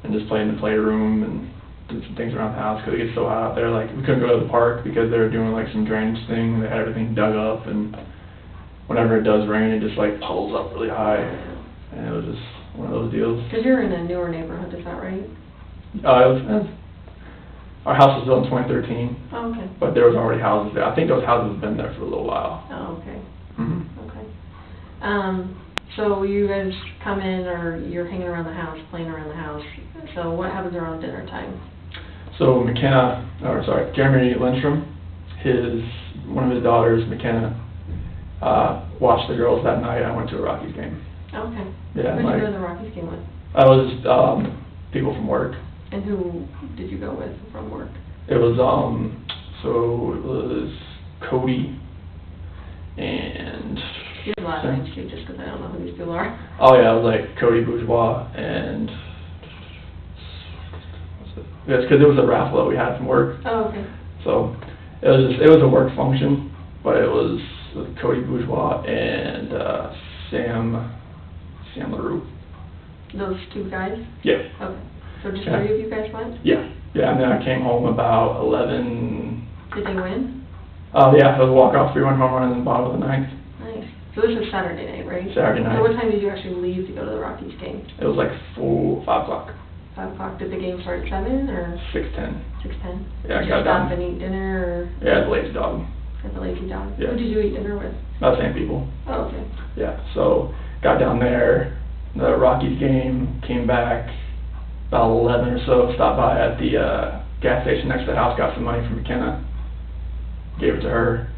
and just played in the playroom and did some things around the house because it gets so hot out there. Like, we couldn't go to the park because they were doing like some drainage thing. They had everything dug up, and whenever it does rain, it just like puddles up really high, and it was just one of those deals. Because you're in a newer neighborhood, is that right? Our house was built in 2013, Oh, okay. but there was already houses there. I think those houses have been there for a little while. Oh, okay. Mm-hmm. Okay. So you guys come in, or you're hanging around the house, playing around the house. So what happens around dinner time? So Jeremy Lindstrom, one of his daughters, McKenna, watched the girls that night. I went to a Rockies game. Okay. Yeah, Who did you go to the Rockies game with? I was people from work. And who did you go with from work? It was Cody and. You have last names too, just because I don't know who these people are. Oh yeah, it was like Cody Bourgeois and. Yes, because it was a raffle that we had from work. Oh, okay. So it was a work function, but it was with Cody Bourgeois and Sam LaRue. Those two guys? Yeah. Okay. So just Yeah. 3 of you guys went? Yeah, and then I came home about 11. Did they win? Yeah, it was a walk-off 3-1 home run in the bottom of the ninth. Nice. So this was Saturday night, right? Saturday night. So what time did you actually leave to go to the Rockies game? It was like 5 o'clock. 5 o'clock. Did the game start at 7 or? 6:10. 6:10? Yeah, I Did got you stop done. and eat dinner, or? Yeah, the Lazy Dog. At the Lazy Dog? Yeah. Who did you eat dinner with? About the same people. Oh, okay. Yeah, so got down there, the Rockies game, came back about 11 or so, stopped by at the gas station next to the house, got some money from McKenna, gave it to her.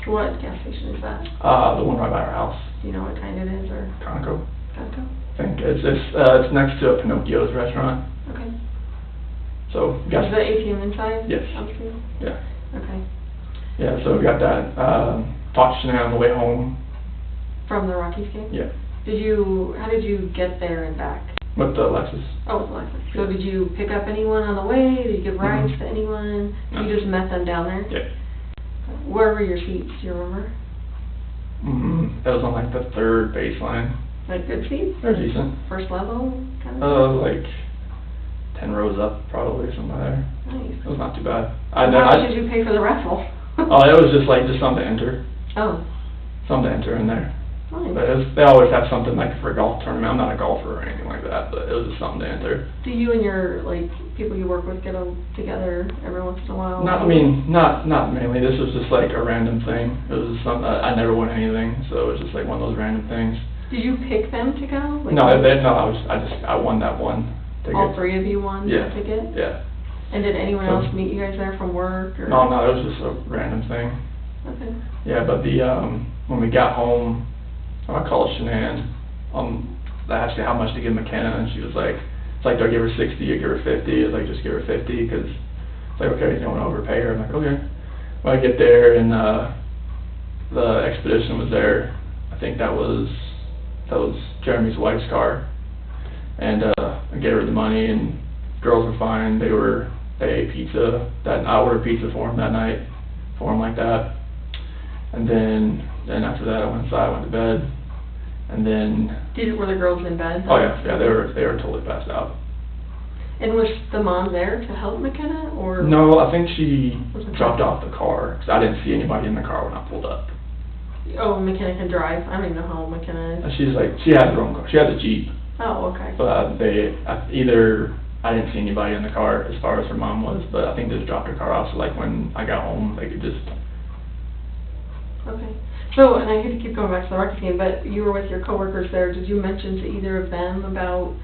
What gas station is that? The one right by our house, Do you know what kind it is, or? Conoco. Costco? I think it's next to a Pinocchio's restaurant, Okay. so Is got the ATM inside? Yes. Obviously? yeah, Okay. yeah. So we got that. Talked to Shanann on the way home. From the Rockies game? Yeah, How did you get there and back? with the Lexus. Oh, with Lexus. So did you pick up anyone on the way? Did you give rides Mhm. to anyone? No. You just met them down there? Yeah. Where were your seats, do you remember? It was on like the third baseline. Like good seats? They're decent. First level, kind of? Like 10 rows up, probably, somewhere there. Nice. It was not too bad. How much did you pay for the raffle? Oh, it was just something to enter. Oh, Something to enter in there. nice. But they always have something like for a golf tournament. I'm not a golfer or anything like that, but it was just something to enter. Do you and your, like, people you work with get together every once in a while? Not mainly. This was just like a random thing. It was just something, I never won anything, so it was just like one of those random things. Did you pick them to go? Like, No, I won that one ticket. all three of you won Yeah. that ticket? Yeah. And did anyone So- else meet you guys there from work, or? No, it was just a random thing. Okay. Yeah, but when we got home, I called Shanann, I asked her how much to give McKenna, and she was like, it's like, do I give her 60 or give her 50? It's like, just give her 50, because it's like, okay, you don't want to overpay her. I'm like, okay. When I get there, and the expedition was there, I think that was Jeremy's wife's car, and I gave her the money, and girls were fine. They ate pizza. I ordered pizza for them that night, for them like that. And then after that, I went inside, went to bed, and then. Were the girls in bed? Oh yeah, they were totally passed out. And was the mom there to help McKenna, or? No, I think she Was it dropped her? off the car, because I didn't see anybody in the car when I pulled up. Oh, McKenna can drive. I don't even know how old McKenna is. She had her own car. She had a Jeep, Oh, okay. but I didn't see anybody in the car as far as her mom was, but I think they just dropped her car off, so like when I got home, they could just. Okay. So, and I hate to keep going back to the Rockets game, but you were with your coworkers there. Did you mention to either of them about,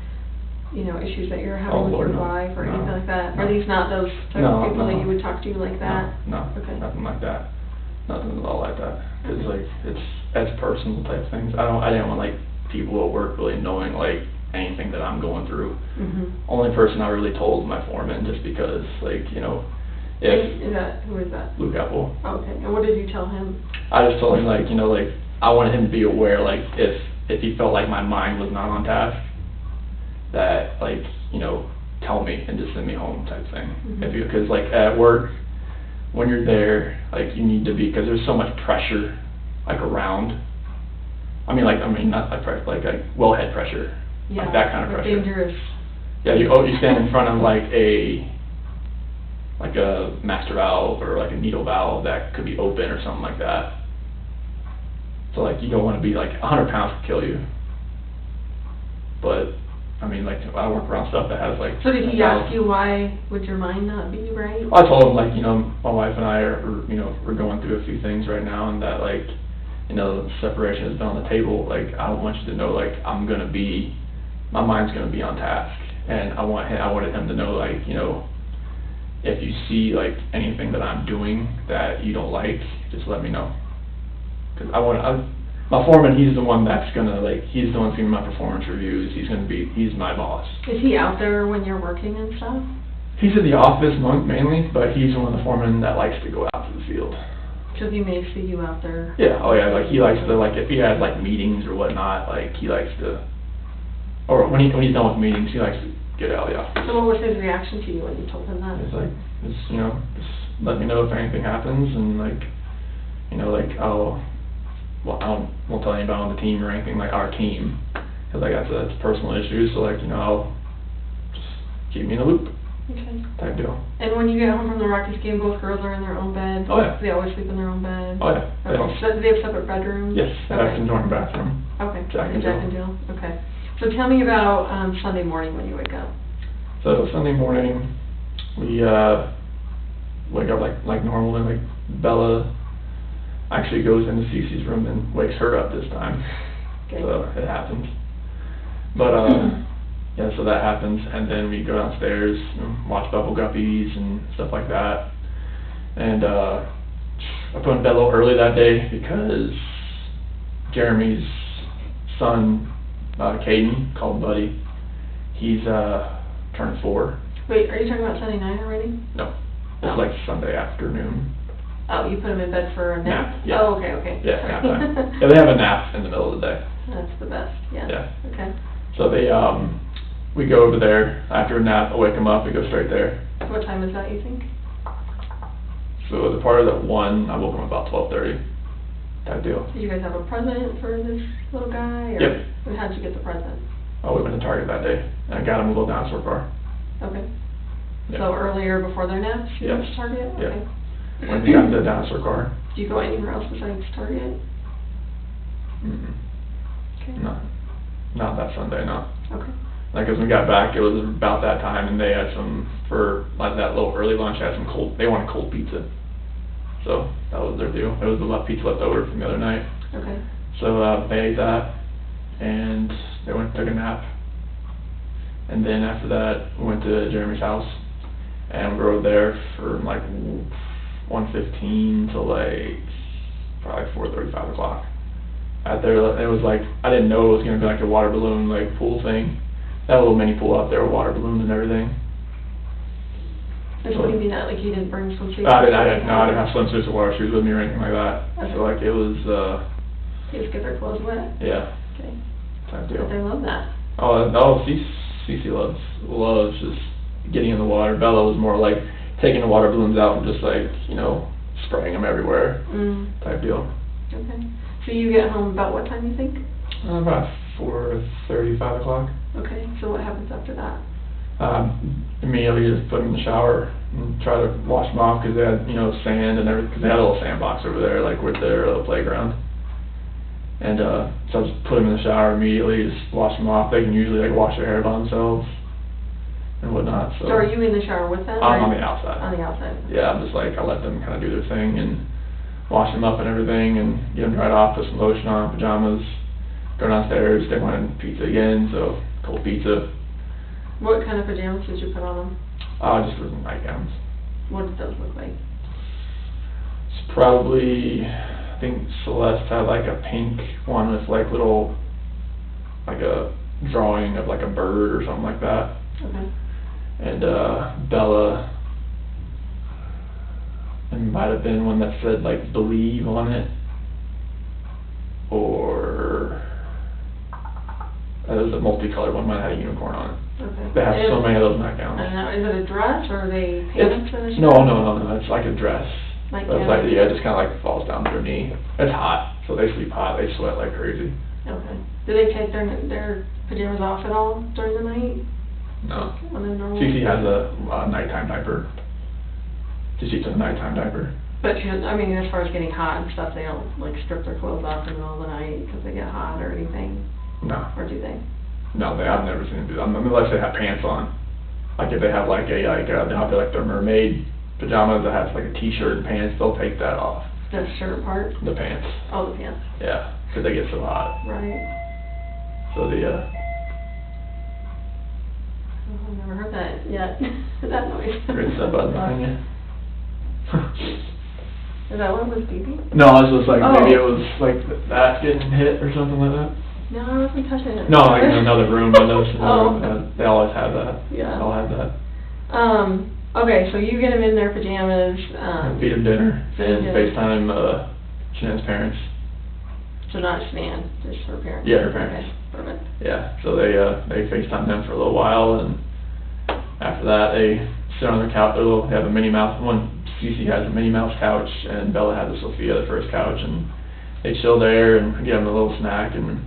issues that you're having Oh, with Lord, your no. wife or No. anything like that? No. Are these not those type No, of people no. that you would talk to like that? No, Okay. nothing like that. Nothing at all like that. It's Okay. like, it's personal type things. I didn't want like people at work really knowing like anything that I'm going through. Mhm. Only person I really told was my foreman, just because if Who is that? Luke Apple. Okay. And what did you tell him? I just told him I wanted him to be aware, if he felt like my mind was not on task, that tell me and just send me home type thing. Mhm. Because at work, when you're there, you need to be, because there's so much pressure around. Not like pressure, like wellhead pressure, Yeah. that kind of like pressure. dangerous. Yeah, you stand in front of a master valve or a needle valve that could be open or something like that. So you don't want to be 100 pounds could kill you. But I work around stuff that has So did he ask you why would your mind not be right? I told him my wife and I we're going through a few things right now, and that separation has been on the table. I want you to know my mind's gonna be on task, and I wanted him to know if you see anything that I'm doing that you don't like, just let me know. Cause my foreman, he's the one that's gonna he's the one seeing my performance reviews. He's my boss. Is he out there when you're working and stuff? He's in the office mainly, but he's one of the foremen that likes to go out to the field. Because he may see you out there. Yeah, oh yeah, he likes to, if he has meetings or whatnot, he likes to, or when he's done with meetings, he likes to get out of the office. So what was his reaction to you when you told him that? It's just let me know if anything happens, and I won't tell anybody on the team or anything, our team, because that's a personal issue, so I'll just keep me in the loop. Okay. Type deal. And when you get home from the Rockies game, both girls are in their own bed? Oh, yeah. They always sleep in their own bed? Oh, yeah. Okay, so do they have separate bedrooms? Yes, they have Okay. a joint bathroom. Okay, Jack and Jack and Jill, okay. So tell me about Sunday morning when you wake up. So Sunday morning, we wake up like normal, and Bella actually goes into Cece's room and wakes her up this time. Okay. So it happens. But yeah, so that happens, and then we go downstairs and watch Bubble Guppies and stuff like that. And I put in bed a little early that day because Jeremy's son, Caden, called Buddy, he's turned 4. Wait, are you talking about Sunday night already? No, Oh. it's Sunday afternoon. Oh, you put him in bed for a nap? Nap, yeah. Oh, okay. Yeah, Sorry. nap time. Yeah, they have a nap in the middle of the day. That's the best, yeah. Yeah. Okay. So we go over there after a nap. I wake them up. We go straight there. What time is that, you think? So the party was at 1, I woke him about 12:30, type deal. Did you guys have a present for this little guy? Or Yep. and how'd you get the present? Oh, we went to Target that day, and I got him a little dinosaur car. Okay. Yeah. So earlier before their naps, you went Yes. to Target? Yeah. Okay. When we got the dinosaur car. Do you go anywhere else besides Target? Mm-mm. Okay. Not that Sunday, no. Okay. Like, as we got back, it was about that time, and they had some, for like that little early lunch, had some they wanted cold pizza. So, that was their deal. It was the pizza left over from the other night. Okay. So, they ate that, and they went and took a nap. And then after that, we went to Jeremy's house, and we rode there for like 1:15 till like probably 4:30, 5 o'clock. Out there, it was like, I didn't know it was gonna be like a water balloon like pool thing. That little mini pool out there with water balloons and everything. And what do you mean that, like you didn't bring swimsuits? I didn't have swimsuits or water shoes with me or anything like that. Okay. So like it was, They just get their clothes wet? yeah, Okay. type But they deal. love that. Oh, no, Cece loves just getting in the water. Bella was more like taking the water balloons out and just like, spraying them everywhere, type deal. Okay. So you get home about what time, you think? About 4:30, 5 o'clock. Okay, so what happens after that? Immediately just put them in the shower and try to wash them off, because they had, sand and everything, because they had a little sandbox over there, like with their little playground. And, so I just put them in the shower immediately, just wash them off. They can usually like wash their hair by themselves and whatnot, so. So are you in the shower with them? I'm or- on the outside. On the outside? Yeah, I'm just like, I let them kind of do their thing and wash them up and everything and get them dried off, put some lotion on, pajamas, go downstairs. They wanted pizza again, so cold pizza. What kind of pajamas did you put on them? Just for some nightgowns. What did those look like? It's probably, I think Celeste had like a pink one with like little, like a drawing of like a bird or something like that. Okay. And, Bella, it might have been one that said like believe on it. Or, it was a multicolored one, might have had a unicorn on it. Okay. They have so many of those nightgowns. I don't know, is it a dress or are they pants in the It's, shower? no, it's like a dress. Like, But it's yeah. like, yeah, it just kinda like falls down to their knee. It's hot, so they sleep hot, they sweat like crazy. Okay. Do they take their pajamas off at all during the night? No. When they're normal? Cece has a nighttime diaper. She sleeps in a nighttime diaper. But she, I mean, as far as getting hot and stuff, they don't like strip their clothes off in the middle of the night because they get hot or anything, No. or do they? No, I've never seen them do that, unless they have pants on. Like if they have like they'll have like their mermaid pajamas that has like a t-shirt and pants, they'll take that off, The shirt part? the pants. Oh, the pants, Yeah, because they get so hot. right. So Oh, I've never heard that yet, that noise. Great stuff out behind you. Is that what was beeping? No, it was just like, maybe it Oh. was like that getting hit or something like that. No, I wasn't touching it. No, like in another room, I noticed, Oh. they always have that. Yeah. They all have that. Okay, so you get them in their pajamas, Feed them dinner feed and them. FaceTime, Shanann's parents. so not Shanann, just her parents? Yeah, her parents. Okay, perfect. Yeah, so they FaceTime them for a little while, and after that, they sit on their couch, they have a Minnie Mouse, Cece has a Minnie Mouse couch, and Bella has a Sophia, the first couch, and they chill there and give them a little snack, and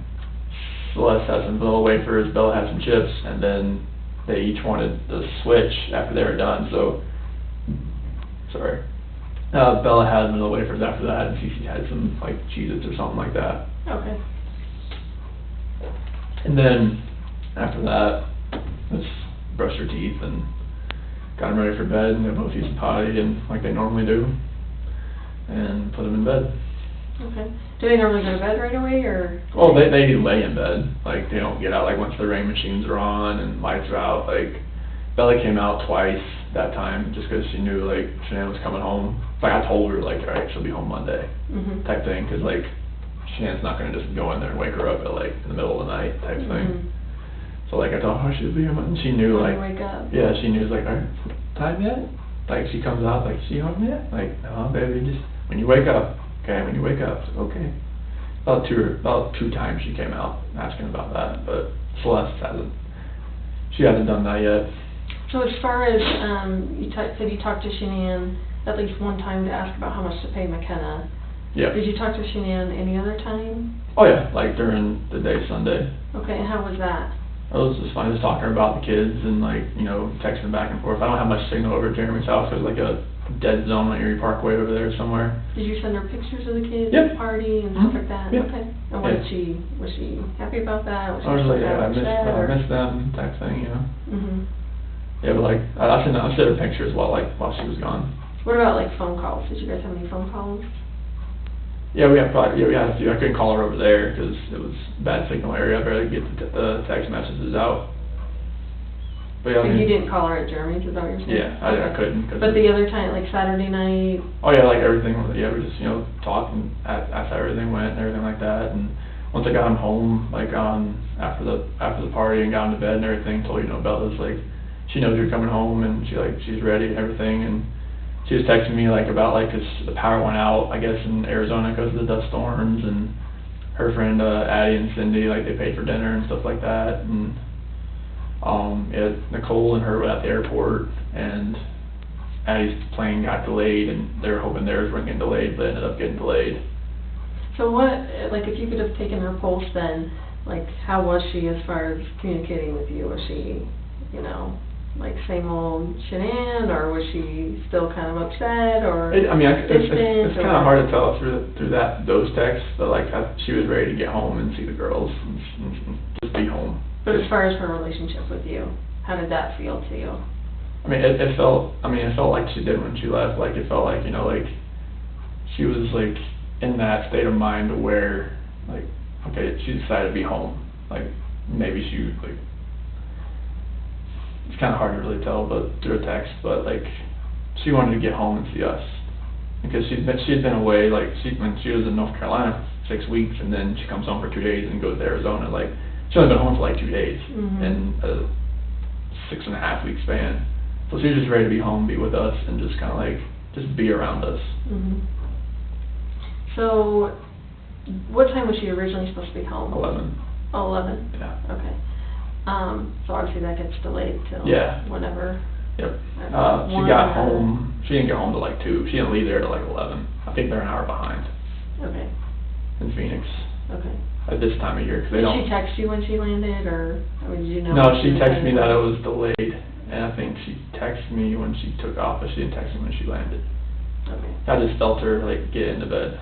Celeste has some little wafers, Bella has some chips, and then they each wanted the Switch after they were done, so, sorry. Bella had little wafers after that, and Cece had some, like, Cheez-Its or something like that. Okay. And then, after that, let's brush their teeth and got them ready for bed, and they both used the potty, and like they normally do, and put them in bed. Okay. Do they normally go to bed right away, or? Well, they lay in bed, like, they don't get out, like, once the rain machines are on and lights are out, like, Bella came out twice that time, just 'cause she knew, like, Shanann was coming home. Like, I told her, like, alright, she'll be home Monday, Mhm. type thing, 'cause, like, Shanann's not gonna just go in there and wake her up at, like, in the middle of the night, type thing. Mhm. So, like, I told her she'll be here Monday, and she knew, When like, you wake up. yeah, she knew, like, alright, time yet? Like, she comes out, like, she home yet? Like, no, baby, just, when you wake up, okay, when you wake up, okay. About two times she came out asking about that, but Celeste hasn't done that yet. So as far as, you said you talked to Shanann, at least one time to ask about how much to pay McKenna. Yeah. Did you talk to Shanann any other time? Oh yeah, like during the day Sunday. Okay, and how was that? I was just fine, just talking about the kids and like, you know, texting back and forth. I don't have much signal over at Jeremy's house. There's like a dead zone on Erie Parkway over there somewhere. Did you send her pictures of the kids Yeah. at the party and stuff like that? Yeah. Okay. And what Yeah. was she happy about that? I was like, yeah, I upset, or- miss them type thing, you know. Mhm. Yeah, but like, I sent her pictures while she was gone. What about like phone calls? Did you guys have any phone calls? Yeah, we had a few. I couldn't call her over there because it was bad signal area. I barely get the text messages out. But yeah, I But mean, you didn't call her at Jeremy's, is that what you're saying? Yeah, I couldn't. 'Cause But the other time, like Saturday night? Oh yeah, like everything. Yeah, we just, you know, talked and asked how everything went and everything like that. And once I got him home, like after the party and got him to bed and everything, told, you know, Bella's like, she knows you're coming home and she's ready and everything. And she was texting me like about like 'cause the power went out, I guess, in Arizona because of the dust storms, and her friend Addie and Cindy, like, they paid for dinner and stuff like that. And yeah, Nicole and her were at the airport, and Addie's plane got delayed, and they were hoping theirs weren't getting delayed, but it ended up getting delayed. So what, like, if you could have taken her pulse then, like, how was she as far as communicating with you? Was she, you know, like same old Shanann, or was she still kind of upset, or I mean, distant? it's kind of hard to tell through those texts, but like she was ready to get home and see the girls and just be home. But as far as her relationship with you, how did that feel to you? I mean, it felt like she did when she left. Like, it felt like, you know, like she was like in that state of mind where, like, okay, she decided to be home. Like, maybe she, like, it's kind of hard to really tell, but through a text, but like, she wanted to get home and see us. Because she had been away, like, when she was in North Carolina for 6 weeks, and then she comes home for 2 days and goes to Arizona. Like, she only been home for like 2 days Mhm. in a 6.5 week span. So she was just ready to be home, be with us, and just kind of like, just be around us. Mhm. So, what time was she originally supposed to be home? 11. Oh, 11? Yeah. Okay. So obviously that gets delayed till Yeah. whenever. Yep. She One got or- home, she didn't get home till like 2. She didn't leave there till like 11. I think they're an hour behind Okay, in Phoenix okay. at this time of year, 'cause they Did don't. she text you when she landed, or, I mean, did you know? No, when she was texted me headed? that it was delayed, and I think she texted me when she took off, but she didn't text me when she landed. Okay, I just felt her like get into bed.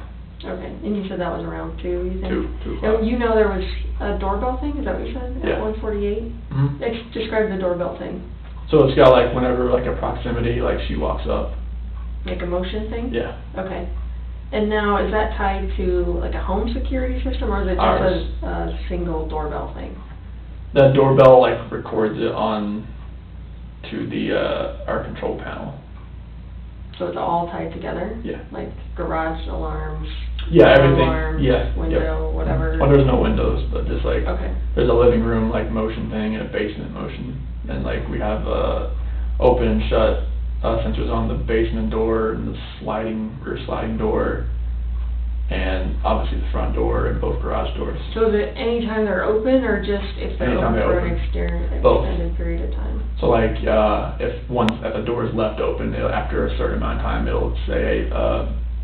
okay. And you said that was around 2, you think? 2 And o'clock. you know there was a doorbell thing, is that what you said? Yeah. At 1:48? Mhm. Describe the doorbell thing. So it's got like whenever like a proximity, like she walks up. Like a motion thing? Yeah. Okay. And now, is that tied to like a home security system, or is it Ours. just a single doorbell thing? The doorbell like records it on to the our control panel. So it's all tied together? Yeah. Like garage alarms? Yeah, door everything. alarms, Yeah. Yep. window, whatever? Well, there's no windows, but just like Okay. there's a living room like motion thing and a basement motion, and like we have open and shut sensors on the basement door and the rear sliding door, and obviously the front door and both garage doors. So is it anytime they're open, or just if they're Anytime open they're for an open. Both. extended period of time? So like, if a door is left open, after a certain amount of time, it'll say,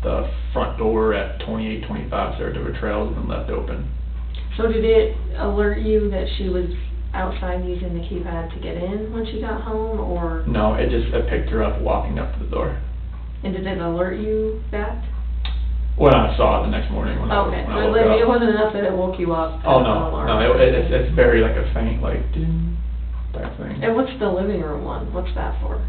the front door at 2825 Saratoga Trail has been left open. So did it alert you that she was outside using the keypad to get in when she got home, or, No, it picked her up walking up to the door. and did it alert you that? When I saw it the next morning when Okay, I so woke like, up. it wasn't enough that it woke you up? Oh, as an no, alarm. no, it's very like a faint, like, ding, type thing. And what's the living room one? What's that for?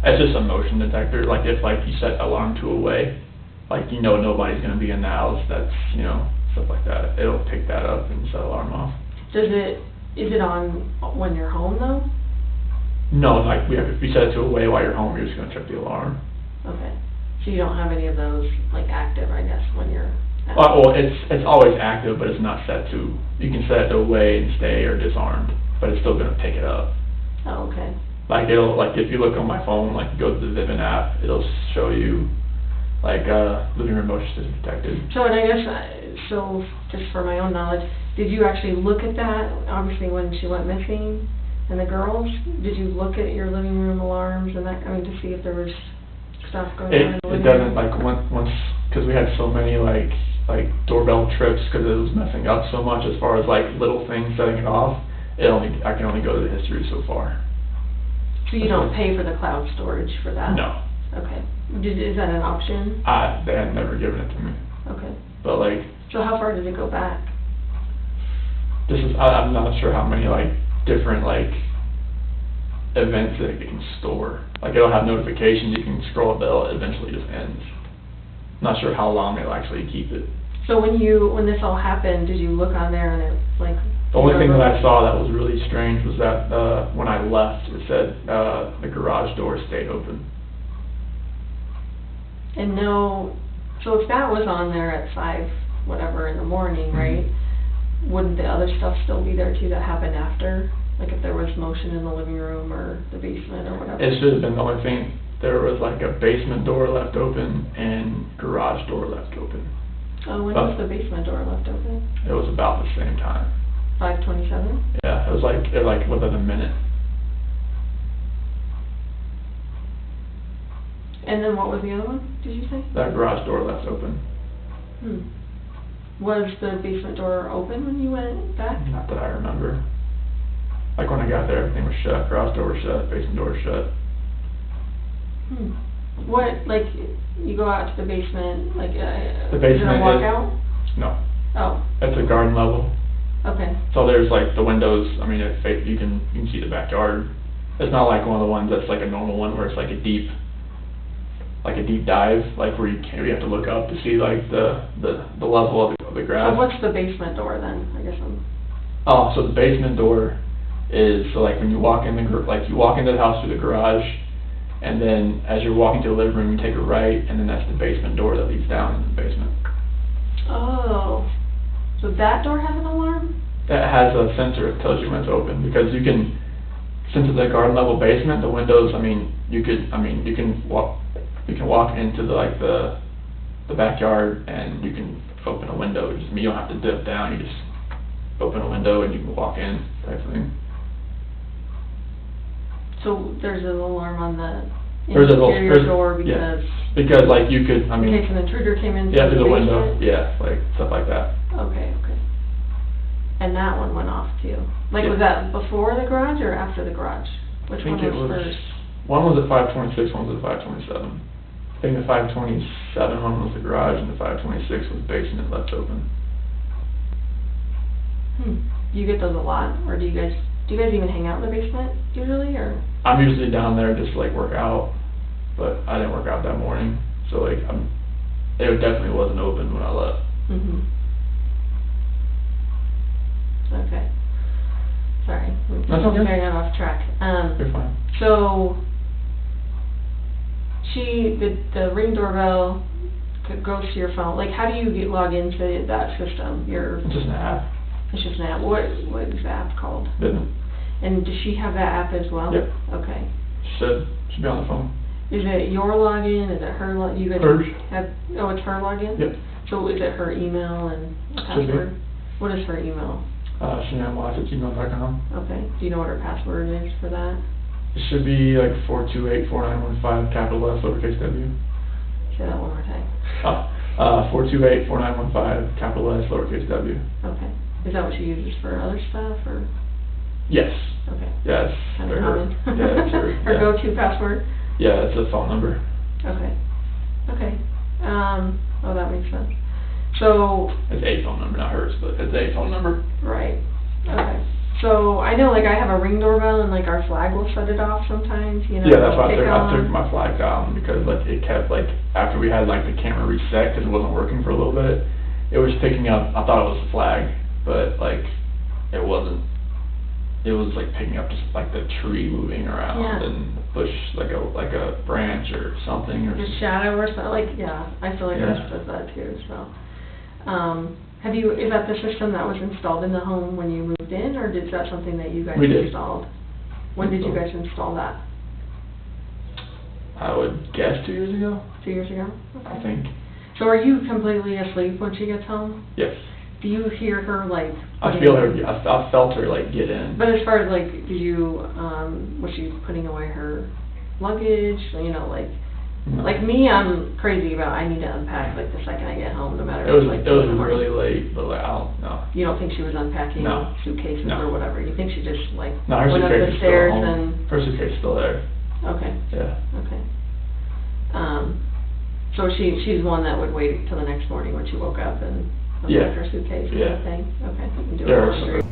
It's just a motion detector, like if like you set alarm to away, like you know nobody's gonna be in the house, that's, you know, stuff like that. It'll pick that up and set alarm off. Is it on when you're home though? No, like if we set it to away while you're home, you're just gonna check the alarm. Okay, so you don't have any of those like active, I guess, when you're at Well, it's always active, but it's not set to, you can set it to away and stay or disarmed, but it's still gonna pick it up. Oh, okay. Like if you look on my phone, like you go to the Vivint app, it'll show you like, living room motion system detected. So, and I guess, so just for my own knowledge, did you actually look at that, obviously when she went missing, and the girls? Did you look at your living room alarms and that, I mean, to see if there was stuff going on It, in the it living doesn't, room? like, once, because we had so many, like doorbell trips, because it was messing up so much as far as, like, little things setting it off, I can only go to the history so far. So you don't pay for the cloud storage for that? No. Okay. Is that an option? They had never given it to me. Okay. But, like, So how far did it go back? I'm not sure how many, like, different, like, events that it can store. Like, it'll have notifications, you can scroll up, it eventually just ends. Not sure how long it'll actually keep it. So when this all happened, did you look on there and it, like... The only thing that I saw that was really strange was that, when I left, it said, the garage door stayed open. And no, so if that was on there at 5, whatever, in the morning, right? Wouldn't the other stuff still be there too that happened after? Like if there was motion in the living room or the basement or whatever? It should have been the only thing, there was like a basement door left open and garage door left open. Oh, when was the basement door left open? It was about the same time. 5:27? Yeah, it was like within a minute. And then what was the other one, did you say? That garage door left open. Was the basement door open when you went back? Not that I remember. Like when I got there, everything was shut, garage door was shut, basement door was shut. What, like, you go out to the basement, like, The is it basement a walkout? No. Oh, It's a garden level. okay. So there's like the windows, I mean, you can see the backyard. It's not like one of the ones that's like a normal one where it's like a deep dive, like where you have to look up to see like the level of the grass. So what's the basement door then, I guess Oh, so the basement door is, so like when you walk in you walk into the house through the garage, and then as you're walking to the living room, you take a right, and then that's the basement door that leads down into the basement. Oh, so that door has an alarm? It has a sensor that tells you when it's open, because you can, since it's a garden level basement, the windows, you can walk into the backyard and you can open a window. You don't have to dip down, you just open a window and you can walk in, type of thing. So there's an alarm on the There's interior door yeah. because... Because like you could, in case an intruder came in yeah, through through the window, basement? yeah, like stuff like that. Okay. And that one went off too? Like, Yeah. was that before the garage or after the garage? Which I think one it was was, first? one was at 526, one was at 527. I think the 527 one was the garage and the 526 was basement left open. Do you get those a lot, or do you guys even hang out in the basement usually, or? I'm usually down there just to like work out, but I didn't work out that morning, so like it definitely wasn't open when I left. Okay. Sorry, That's okay. very off track. You're fine. So, the Ring doorbell goes to your phone. Like, how do you log into that system? It's just an app. It's just an app. What is the app called? Business. And does she have that app as well? Yep. Okay. Should be on the phone. Is it your login? Is it her login? You guys Hers. Oh, it's her login? Yep. So is it her email and Should be. password? What is her email? SheNamWatch@gmail.com. Okay. Do you know what her password is for that? It should be like 428-4915, capital S, lowercase w. Say that one more time. 428-4915, capital S, lowercase w. Okay. Is that what she uses for other stuff, or? Yes. Okay. Yeah, it's Kind for of her. common. Yeah, it's her. Her Yeah. go-to password? Yeah, it's a phone number. Okay. Oh, that makes sense. So, It's a phone number, not hers, but it's a phone number. right, okay. So, I know, like, I have a Ring doorbell, and, like, our flag will shut it off sometimes, you know? Yeah, that's why it'll I kick took on. my flag down, because like it kept like, after we had like the camera reset, because it wasn't working for a little bit, it was picking up, I thought it was the flag, but like, it wasn't. It was like picking up just like the tree moving around Yeah. and bush, like a branch or something, or Just shadow or something, like, yeah, I feel like Yeah. ours does that too, so. Is that the system that was installed in the home when you moved in, or is that something that you guys We did. installed? When did you guys install that? I would guess 2 years ago, 2 years ago? I think. So are you completely asleep when she gets home? Yes. Do you hear her, like... I feel her, I felt her like get in. But as far as, like, was she putting away her luggage, you know, like, No. Like me, I'm crazy about, I need to unpack like the second I get home, no matter. It was, like, it was in the morning. really late, but like, I don't know. You don't think she was unpacking No. suitcases No. or whatever? You think she just like No, her went up suitcase the is still stairs home. and? Her suitcase is still there, Okay, yeah. okay. So she's the one that would wait till the next morning when she woke up and Yeah. unpack her suitcase kind Yeah. of thing? Okay, and do There her are some- laundry.